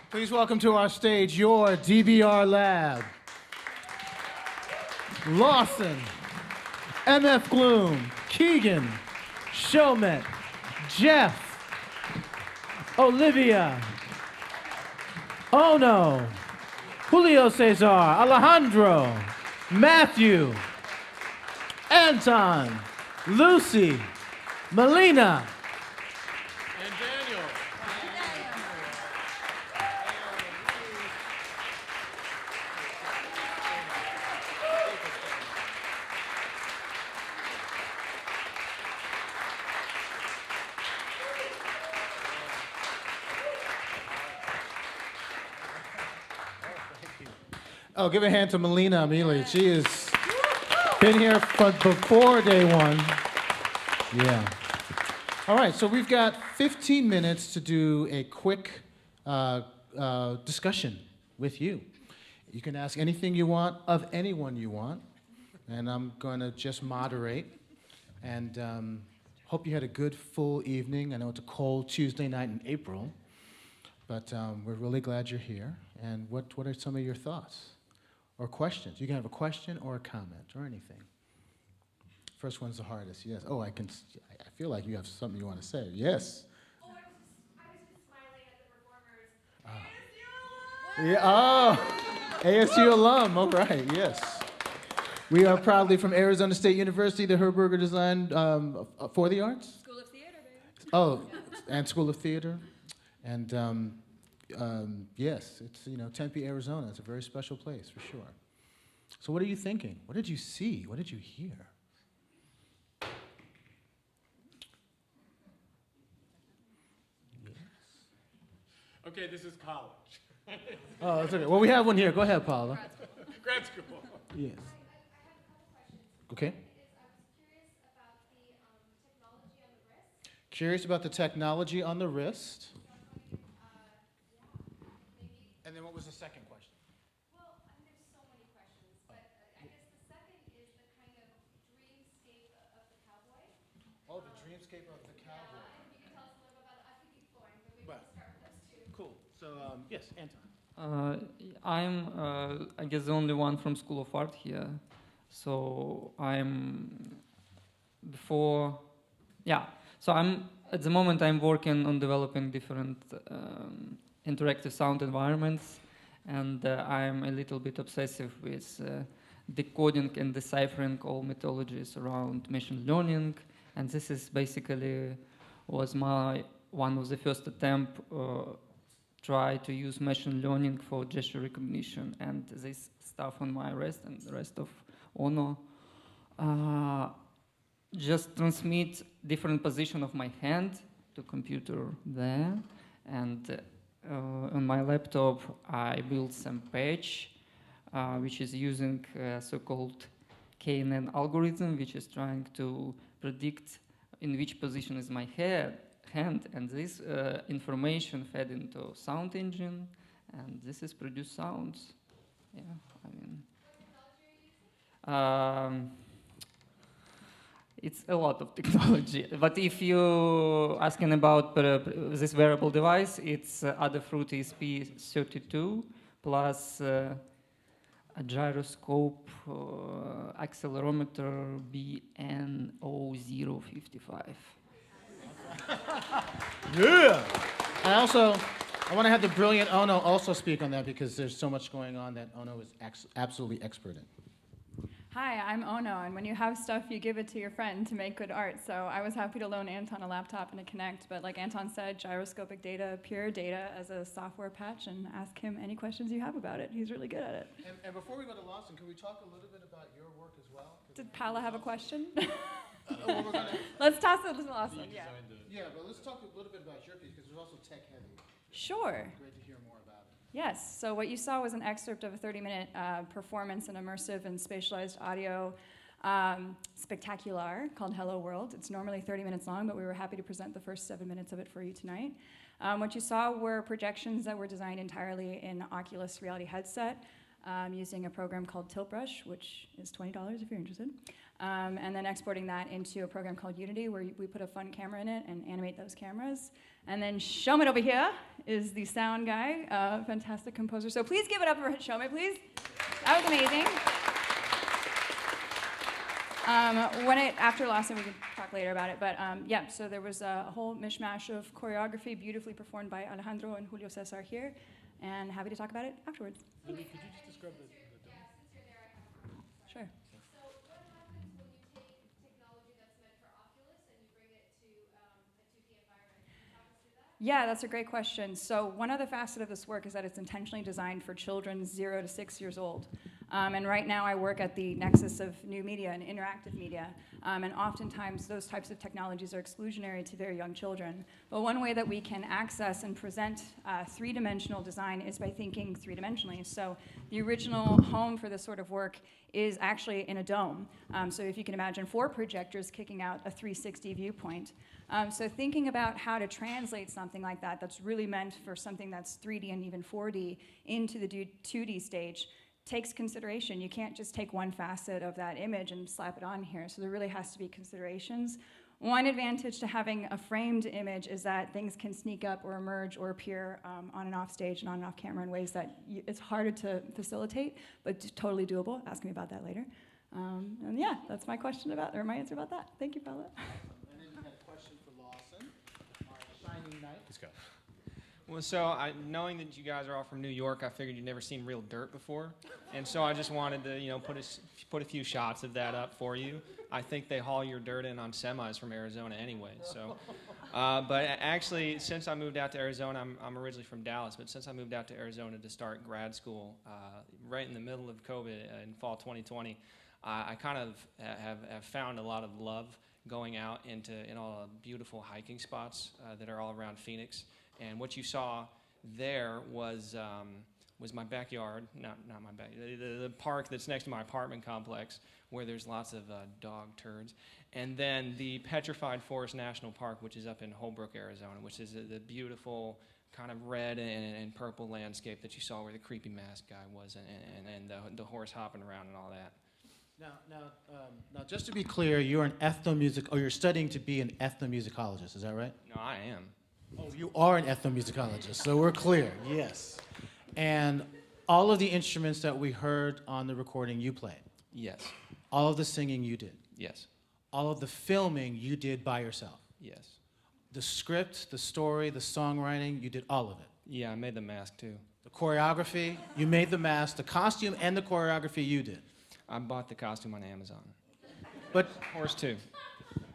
Please welcome to our stage your DBR Lab. Lawson, MF Gloom, Keegan, Showmet, Jeff, Olivia, Ono, Julio Cesar, Alejandro, Matthew, Anton, Lucy, Malena, And Daniel. Oh, give a hand to Malena immediately. She has been here from before day one. Yeah. All right, so we've got 15 minutes to do a quick discussion with you. You can ask anything you want of anyone you want, and I'm going to just moderate. And hope you had a good, full evening. I know it's a cold Tuesday night in April, but we're really glad you're here. And what are some of your thoughts or questions? You can have a question or a comment or anything. First one's the hardest, yes. Oh, I feel like you have something you want to say. Yes. Oh, I was just smiling at the performers. Yeah, oh, ASU alum, all right, yes. We are proudly from Arizona State University, the Herberger Design for the Arts? School of Theater, baby. Oh, and School of Theater. And yes, it's, Tempe, Arizona. It's a very special place, for sure. So what are you thinking? What did you see? What did you hear? Okay, this is college. Oh, that's okay. Well, we have one here. Go ahead, Paola. Grad school. Yes. Okay. Curious about the technology on the wrist. And then what was the second question? Well, there's so many questions, but I guess the second is the kind of dreamscape of the cowboy. Oh, the dreamscape of the cowboy. And you can tell us a little bit about that. I could keep going, but maybe Right. we'll start with those two. Cool. So, yes, Anton. I'm, I guess, the only one from School of Art here. So at the moment I'm working on developing different interactive sound environments, and I'm a little bit obsessive with decoding and deciphering all methodologies around machine learning, and this is basically was one of the first attempt try to use machine learning for gesture recognition, and this stuff on my wrist and the rest of Ono just transmit different position of my hand to computer there, and on my laptop I built some page which is using so-called KNN algorithm, which is trying to predict in which position is my hand, and this information fed into sound engine, and this is produce sounds. Yeah, I mean, It's a lot of technology. But if you asking about this wearable device, it's Adafruit ESP32 plus a gyroscope, accelerometer BN0055. Yeah. And also, I want to have the brilliant Ono also speak on that because there's so much going on that Ono is absolutely expert in. Hi, I'm Ono, and when you have stuff, you give it to your friend to make good art. So I was happy to loan Anton a laptop and a Kinect, but like Anton said, gyroscopic data, pure data as a software patch, and ask him any questions you have about it. He's really good at it. And before we go to Lawson, can we talk a little bit about your work as well? Did Paola have a question? Well, Let's toss it to Lawson, yeah. Yeah, but let's talk a little bit about your piece because it's also tech heavy. Sure. Great to hear more about it. Yes, so what you saw was an excerpt of a 30-minute performance and immersive and spatialized audio spectacular called Hello World. It's normally 30 minutes long, but we were happy to present the first 7 minutes of it for you tonight. What you saw were projections that were designed entirely in Oculus Reality headset using a program called Tiltbrush, which is $20 if you're interested. And then exporting that into a program called Unity, where we put a fun camera in it and animate those cameras. And then Shomit over here is the sound guy, fantastic composer. So please give it up for Shomit, please. That was amazing. After Lawson, we can talk later about it. But yeah, so there was a whole mishmash of choreography, beautifully performed by Alejandro and Julio Cesar here. And happy to talk about it afterwards. Could you just describe the Sure. Yeah, that's a great question. So one other facet of this work is that it's intentionally designed for children 0 to 6 years old. And right now I work at the nexus of new media and interactive media. And oftentimes those types of technologies are exclusionary to very young children. But one way that we can access and present three-dimensional design is by thinking three-dimensionally. So the original home for this sort of work is actually in a dome. So if you can imagine 4 projectors kicking out a 360 viewpoint. So thinking about how to translate something like that that's really meant for something that's 3D and even 4D into the 2D stage takes consideration. You can't just take one facet of that image and slap it on here. So there really has to be considerations. One advantage to having a framed image is that things can sneak up or emerge or appear on and off stage and on and off camera in ways that it's harder to facilitate, but totally doable. Ask me about that later. And yeah, that's my question about, or my answer about that. Thank you, Paola. And then you had a question for Lawson, our shining knight. Let's go. Well, so knowing that you guys are all from New York, I figured you'd never seen real dirt before, and so I just wanted to, put a few shots of that up for you. I think they haul your dirt in on semis from Arizona anyway. So, but actually, since I moved out to Arizona, I'm originally from Dallas, but since I moved out to Arizona to start grad school, right in the middle of COVID in fall 2020, I kind of have found a lot of love going out into all the beautiful hiking spots that are all around Phoenix. And what you saw there was my backyard, not my backyard, the park that's next to my apartment complex, where there's lots of dog turds. And then the Petrified Forest National Park, which is up in Holbrook, Arizona, which is the beautiful kind of red and purple landscape that you saw where the creepy mask guy was and the horse hopping around and all that. Now, just to be clear, you're you're studying to be an ethnomusicologist, is that right? No, I am. Oh, you are an ethnomusicologist, so we're clear, yes. And all of the instruments that we heard on the recording you played? Yes. All of the singing you did? Yes. All of the filming you did by yourself? Yes. The script, the story, the songwriting, you did all of it? Yeah, I made the mask too. The choreography, you made the mask, the costume and the choreography you did? I bought the costume on Amazon. But horse too.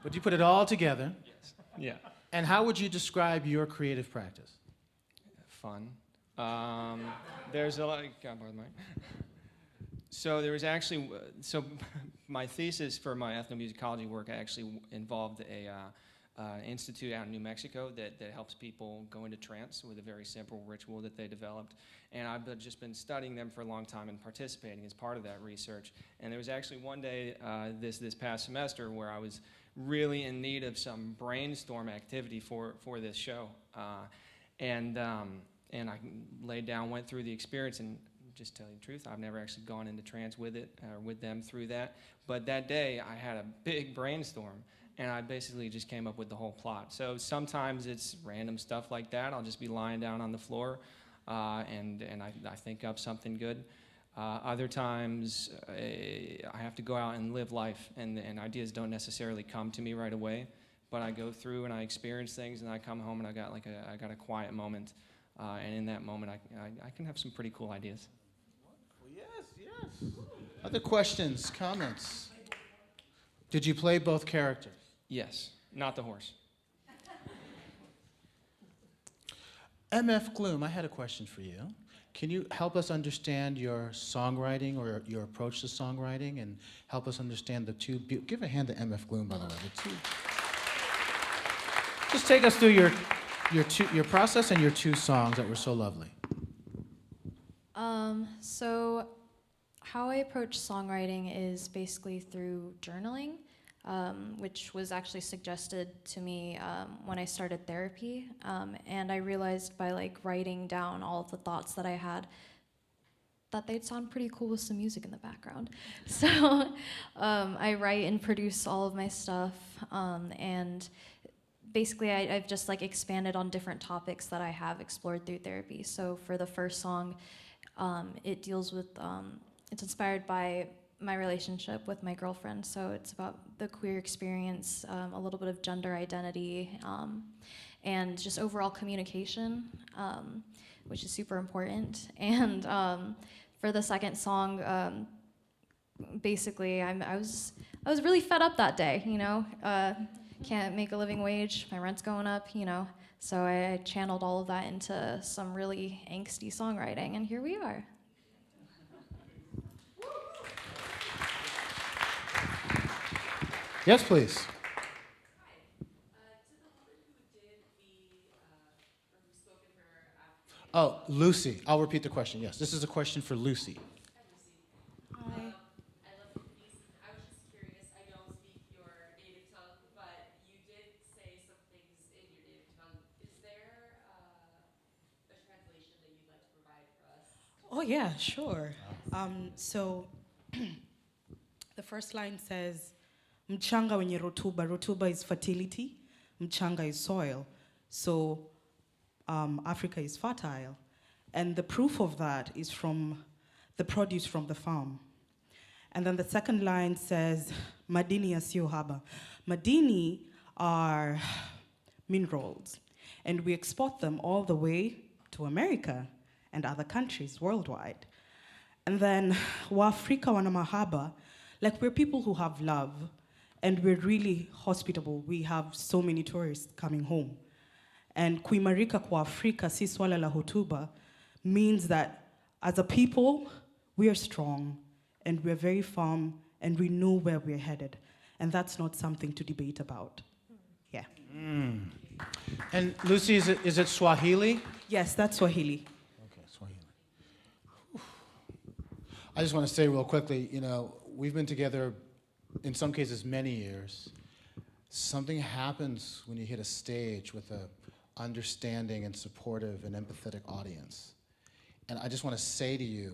But you put it all together? Yes. Yeah. And how would you describe your creative practice? Fun. There's a lot. God, pardon me. So there was actually. So my thesis for my ethnomusicology work actually involved an institute out in New Mexico that helps people go into trance with a very simple ritual that they developed. And I've just been studying them for a long time and participating as part of that research. And there was actually one day this past semester where I was really in need of some brainstorm activity for this show. And I laid down, went through the experience, and just tell you the truth, I've never actually gone into trance with it or with them through that. But that day, I had a big brainstorm, and I basically just came up with the whole plot. So sometimes it's random stuff like that. I'll just be lying down on the floor, and I think up something good. Other times, I have to go out and live life, and ideas don't necessarily come to me right away. But I go through and I experience things, and I come home and I got a quiet moment, and in that moment, I can have some pretty cool ideas. Yes. Other questions, comments? Did you play both characters? Yes, not the horse. MF Gloom, I had a question for you. Can you help us understand your songwriting or your approach to songwriting, and help us understand the two? Give a hand to MF Gloom, by the way. The two. Just take us through your process and your two songs that were so lovely. So how I approach songwriting is basically through journaling, which was actually suggested to me when I started therapy. And I realized by like writing down all of the thoughts that I had, that they'd sound pretty cool with some music in the background. So I write and produce all of my stuff, and basically I've just like expanded on different topics that I have explored through therapy. So for the first song, it deals with, it's inspired by my relationship with my girlfriend. So it's about the queer experience, a little bit of gender identity, and just overall communication, which is super important. And for the second song, basically I was really fed up that day, you know. Can't make a living wage, my rent's going up, you know. So I channeled all of that into some really angsty songwriting, and here we are. Yes, please. Oh, Lucy. I'll repeat the question. Yes, this is a question for Lucy. Hi. Oh yeah, sure. So the first line says, Mchanga wenye rotuba. Rotuba is fertility. Mchanga is soil. So Africa is fertile. And the proof of that is from the produce from the farm. And then the second line says, madini yasiyo haba. Madini are minerals, and we export them all the way to America and other countries worldwide. And then Waafrika wana mahaba, like we're people who have love, and we're really hospitable. We have so many tourists coming home. And kuimarika kwa Afrika si swala la hotuba means that as a people, we are strong, and we're very firm, and we know where we're headed. And that's not something to debate about. Yeah. Mm. And Lucy, is it Swahili? Yes, that's Swahili. Okay, Swahili. Whew. I just want to say real quickly, you know, we've been together, in some cases, many years. Something happens when you hit a stage with a understanding and supportive and empathetic audience. And I just want to say to you,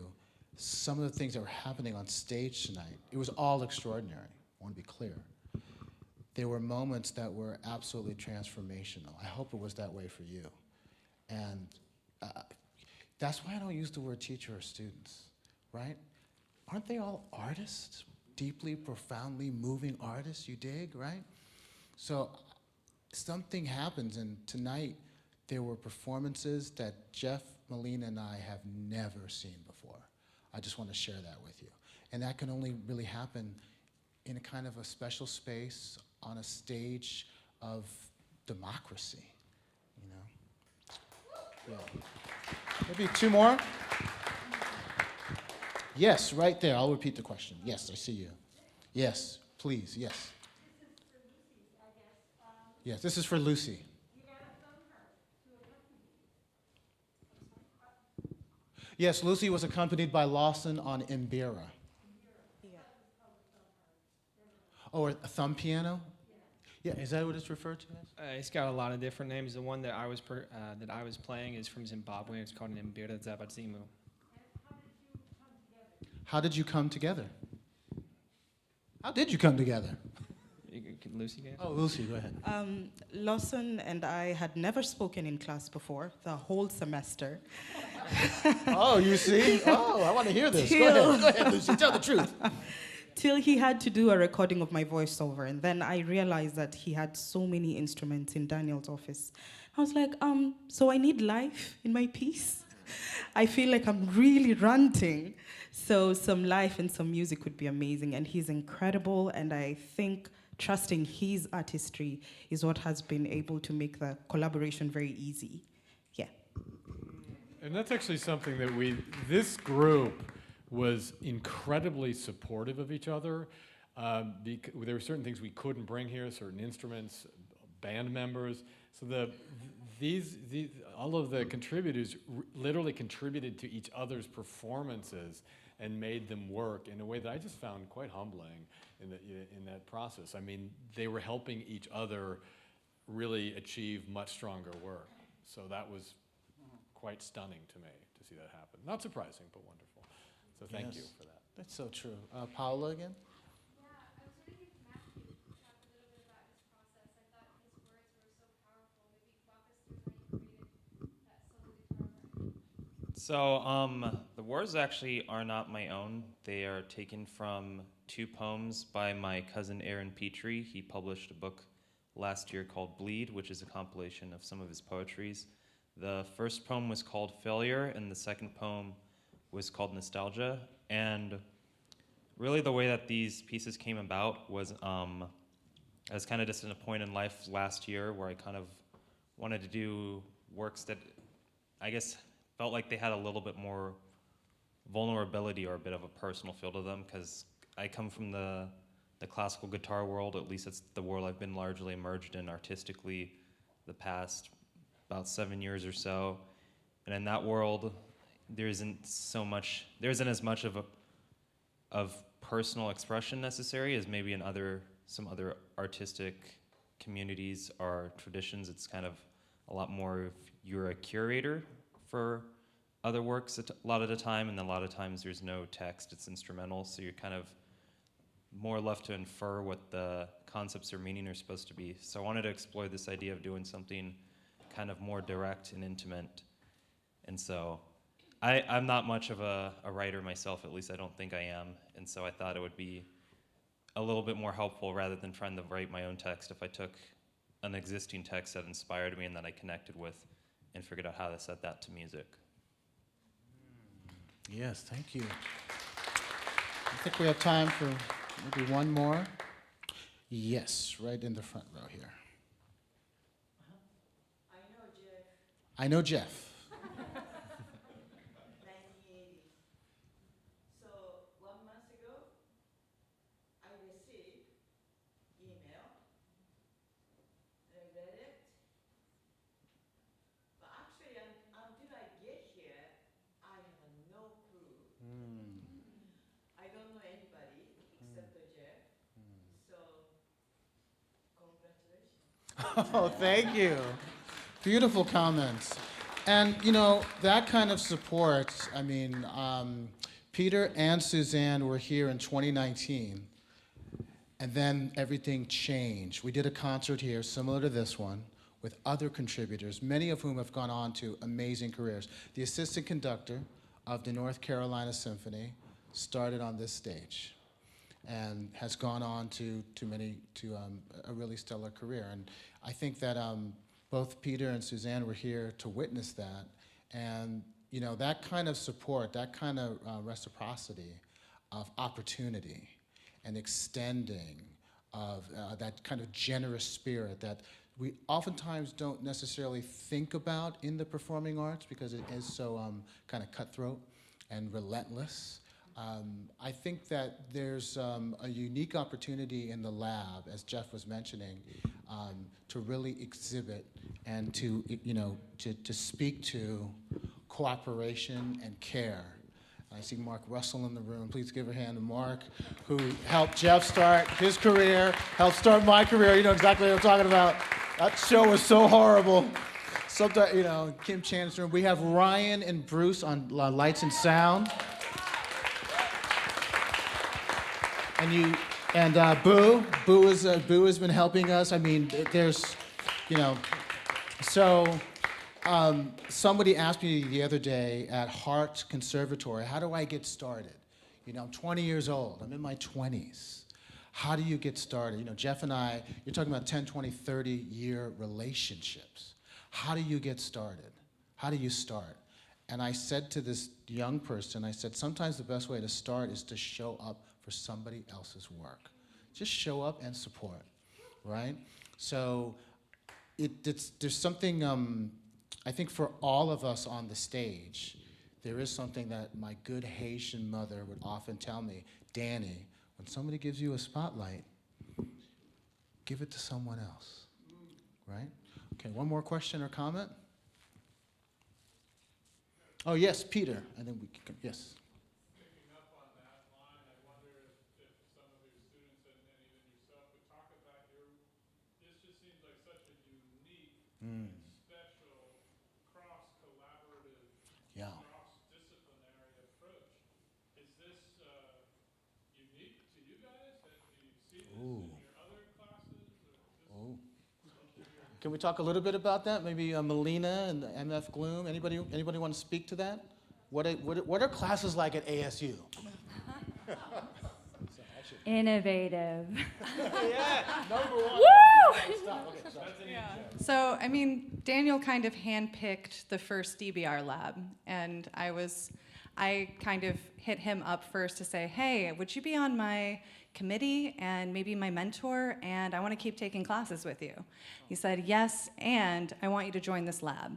some of the things that were happening on stage tonight, it was all extraordinary. I want to be clear. There were moments that were absolutely transformational. I hope it was that way for you. And that's why I don't use the word teacher or students, right? Aren't they all artists? Deeply, profoundly moving artists, you dig, right? So something happens, and tonight there were performances that Jeff, Malena, and I have never seen before. I just want to share that with you. And that can only really happen in a kind of a special space on a stage of democracy, you know? Yeah. Maybe two more? Yes, right there. I'll repeat the question. Yes, I see you. Yes, please, yes. Yes, this is for Lucy. Yes, Lucy was accompanied by Lawson on Mbira. Oh, a thumb piano? Yeah, is that what it's referred to as? It's got a lot of different names. The one that I was playing is from Zimbabwe. It's called an Mbira Zabazimu. How did you come together? How did you come together? Can Lucy go? Oh, Lucy, go ahead. Lawson and I had never spoken in class before, the whole semester. Oh, you see? Oh, I want to hear this. Go ahead, Lucy, tell the truth. Till he had to do a recording of my voiceover, and then I realized that he had so many instruments in Daniel's office. I was like, so I need life in my piece. I feel like I'm really ranting. So some life and some music would be amazing, and he's incredible, and I think trusting his artistry is what has been able to make the collaboration very easy. Yeah. And that's actually something that this group was incredibly supportive of each other. There were certain things we couldn't bring here, certain instruments, band members. So all of the contributors literally contributed to each other's performances and made them work in a way that I just found quite humbling in that process. I mean, they were helping each other really achieve much stronger work. So that was quite stunning to me to see that happen. Not surprising, but wonderful. So thank you for that. That's so true. Paola again? So the words actually are not my own. They are taken from 2 poems by my cousin Aaron Petrie. He published a book last year called Bleed, which is a compilation of some of his poetries. The first poem was called Failure, and the second poem was called Nostalgia. And really the way that these pieces came about was I was kind of just in a point in life last year where I kind of wanted to do works that I guess felt like they had a little bit more vulnerability or a bit of a personal feel to them, because I come from the classical guitar world. At least it's the world I've been largely immersed in artistically the past about 7 years or so. And in that world, there isn't as much of personal expression necessary as maybe in some other artistic communities or traditions. It's kind of a lot more of you're a curator for other works a lot of the time, and a lot of times there's no text, it's instrumental, so you're kind of more left to infer what the concepts or meaning are supposed to be. So I wanted to explore this idea of doing something kind of more direct and intimate. And so I'm not much of a writer myself, at least I don't think I am, and so I thought it would be a little bit more helpful rather than trying to write my own text if I took an existing text that inspired me and that I connected with and figured out how to set that to music. Yes, thank you. I think we have time for maybe one more. Yes, right in the front row here. I know Jeff. Oh, thank you. Beautiful comments. And, you know, that kind of support, I mean, Peter and Suzanne were here in 2019, and then everything changed. We did a concert here similar to this one with other contributors, many of whom have gone on to amazing careers. The assistant conductor of the North Carolina Symphony started on this stage and has gone on to a really stellar career. And I think that both Peter and Suzanne were here to witness that. And you know, that kind of support, that kind of reciprocity of opportunity and extending of that kind of generous spirit that we oftentimes don't necessarily think about in the performing arts because it is so kind of cutthroat and relentless. I think that there's a unique opportunity in the lab, as Jeff was mentioning, to really exhibit and to, you know, to speak to cooperation and care. I see Mark Russell in the room. Please give a hand to Mark, who helped Jeff start his career, helped start my career. You know exactly what I'm talking about. That show was so horrible. Sometimes, you know, Kim Chan's room. We have Ryan and Bruce on lights and sound. Boo has been helping us. I mean, there's, so somebody asked me the other day at Hart Conservatory, how do I get started? I'm 20 years old. I'm in my 20s. How do you get started? Jeff and I, you're talking about 10, 20, 30-year relationships. How do you get started? How do you start? And I said to this young person, I said, sometimes the best way to start is to show up for somebody else's work. Just show up and support, right? So there's something, I think for all of us on the stage, there is something that my good Haitian mother would often tell me, Danny, when somebody gives you a spotlight, give it to someone else, right? Okay, one more question or comment? Oh, yes, Peter, and then we can, yes. Picking up on that line, I wonder if some of your students and even yourself could talk about this just seems like such a unique and special cross-collaborative, cross-disciplinary approach. Is this unique to you guys? Do you see this in your other classes? Can we talk a little bit about that? Maybe Malena and the MF Gloom. Anybody want to speak to that? What are classes like at ASU? Innovative. Yeah, number one. Woo! So, I mean, Daniel kind of handpicked the first DBR Lab, and I kind of hit him up first to say, hey, would you be on my committee and maybe my mentor, and I want to keep taking classes with you. He said, yes, and I want you to join this lab.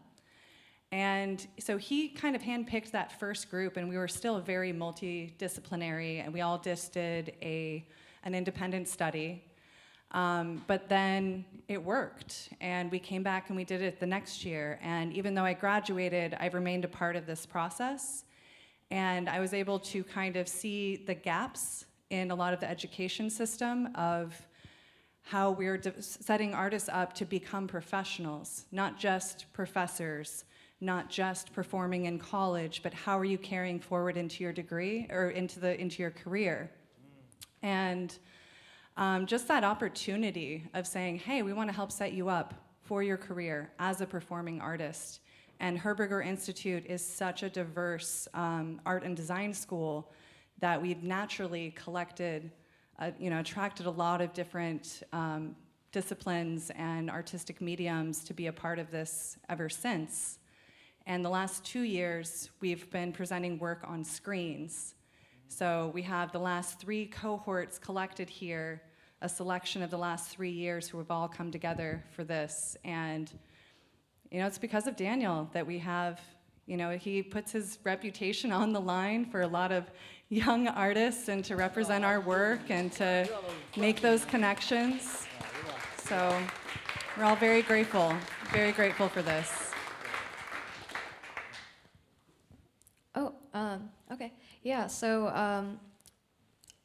And so he kind of handpicked that first group, and we were still very multidisciplinary, and we all just did an independent study. But then it worked, and we came back and we did it the next year. And even though I graduated, I've remained a part of this process, and I was able to kind of see the gaps in a lot of the education system of how we're setting artists up to become professionals, not just professors, not just performing in college, but how are you carrying forward into your degree or into your career? And just that opportunity of saying, hey, we want to help set you up for your career as a performing artist. And Herberger Institute is such a diverse art and design school that we've naturally collected, attracted a lot of different disciplines and artistic mediums to be a part of this ever since. And the last 2 years, we've been presenting work on screens. So we have the last 3 cohorts collected here, a selection of the last 3 years who have all come together for this. And it's because of Daniel that we have, he puts his reputation on the line for a lot of young artists and to represent our work and to make those connections. So we're all very grateful for this. Okay. Yeah, so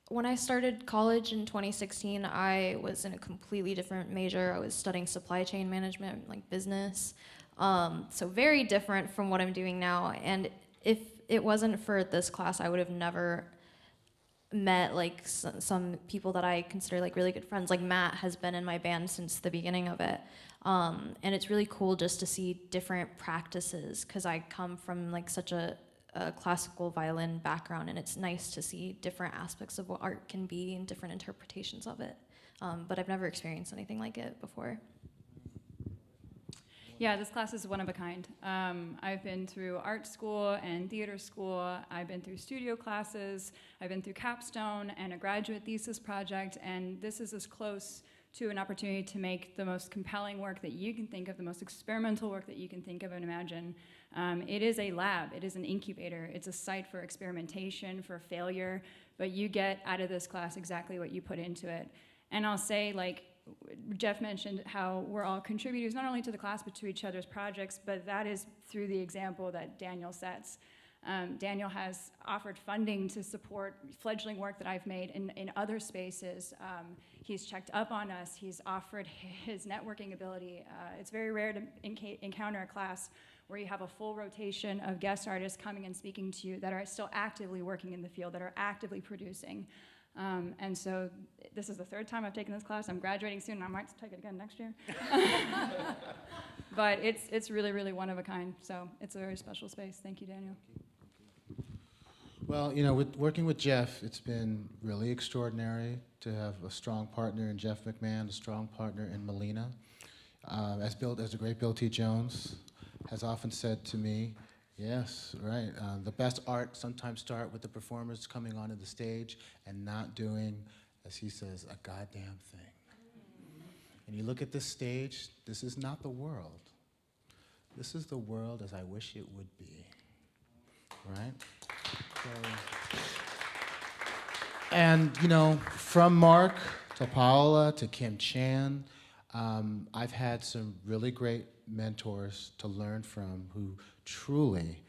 when I started college in 2016, I was in a completely different major. I was studying supply chain management, like business. So very different from what I'm doing now. And if it wasn't for this class, I would have never met like some people that I consider like really good friends. Like Matt has been in my band since the beginning of it. And it's really cool just to see different practices because I come from like such a classical violin background, and it's nice to see different aspects of what art can be and different interpretations of it. But I've never experienced anything like it before. Yeah, this class is one of a kind. I've been through art school and theater school. I've been through studio classes. I've been through capstone and a graduate thesis project, and this is as close to an opportunity to make the most compelling work that you can think of, the most experimental work that you can think of and imagine. It is a lab, it is an incubator, it's a site for experimentation, for failure, but you get out of this class exactly what you put into it. And I'll say, like, Jeff mentioned how we're all contributors, not only to the class, but to each other's projects, but that is through the example that Daniel sets. Daniel has offered funding to support fledgling work that I've made in other spaces. He's checked up on us. He's offered his networking ability. It's very rare to encounter a class where you have a full rotation of guest artists coming and speaking to you that are still actively working in the field, that are actively producing. And so this is the third time I've taken this class. I'm graduating soon, and I might take it again next year. But it's really, really one of a kind. So it's a very special space. Thank you, Daniel. Well, you know, working with Jeff, it's been really extraordinary to have a strong partner in Jeff McMahon, a strong partner in Malena. As the great Bill T. Jones has often said to me, yes, right, the best art sometimes start with the performers coming onto the stage and not doing, as he says, a goddamn thing. And you look at this stage, this is not the world. This is the world as I wish it would be, right? And, you know, from Mark to Paola to Kim Chan, I've had some really great mentors to learn from who truly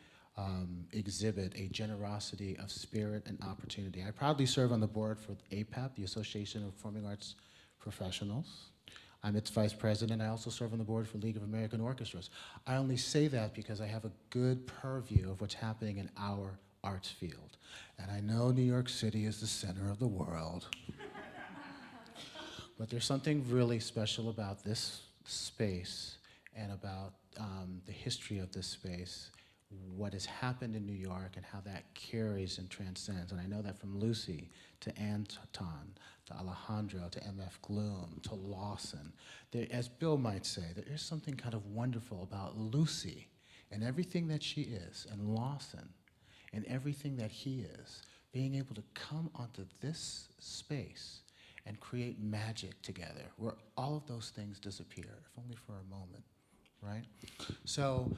exhibit a generosity of spirit and opportunity. I proudly serve on the board for APAP, the Association of Performing Arts Professionals. I'm its vice president. I also serve on the board for League of American Orchestras. I only say that because I have a good purview of what's happening in our arts field. And I know New York City is the center of the world. But there's something really special about this space and about the history of this space, what has happened in New York and how that carries and transcends. And I know that from Lucy to Anton, to Alejandro, to M.F. Gloom, to Lawson. There, as Bill might say, there is something kind of wonderful about Lucy and everything that she is, and Lawson and everything that he is, being able to come onto this space and create magic together, where all of those things disappear, if only for a moment, right? So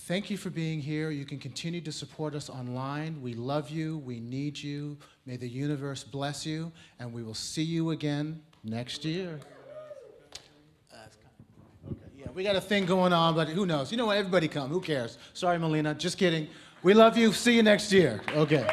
thank you for being here. You can continue to support us online. We love you, we need you. May the universe bless you, and we will see you again next year. Okay, yeah, we got a thing going on, but who knows? You know what, everybody come, who cares? Sorry, Malena, just kidding. We love you, see you next year. Okay.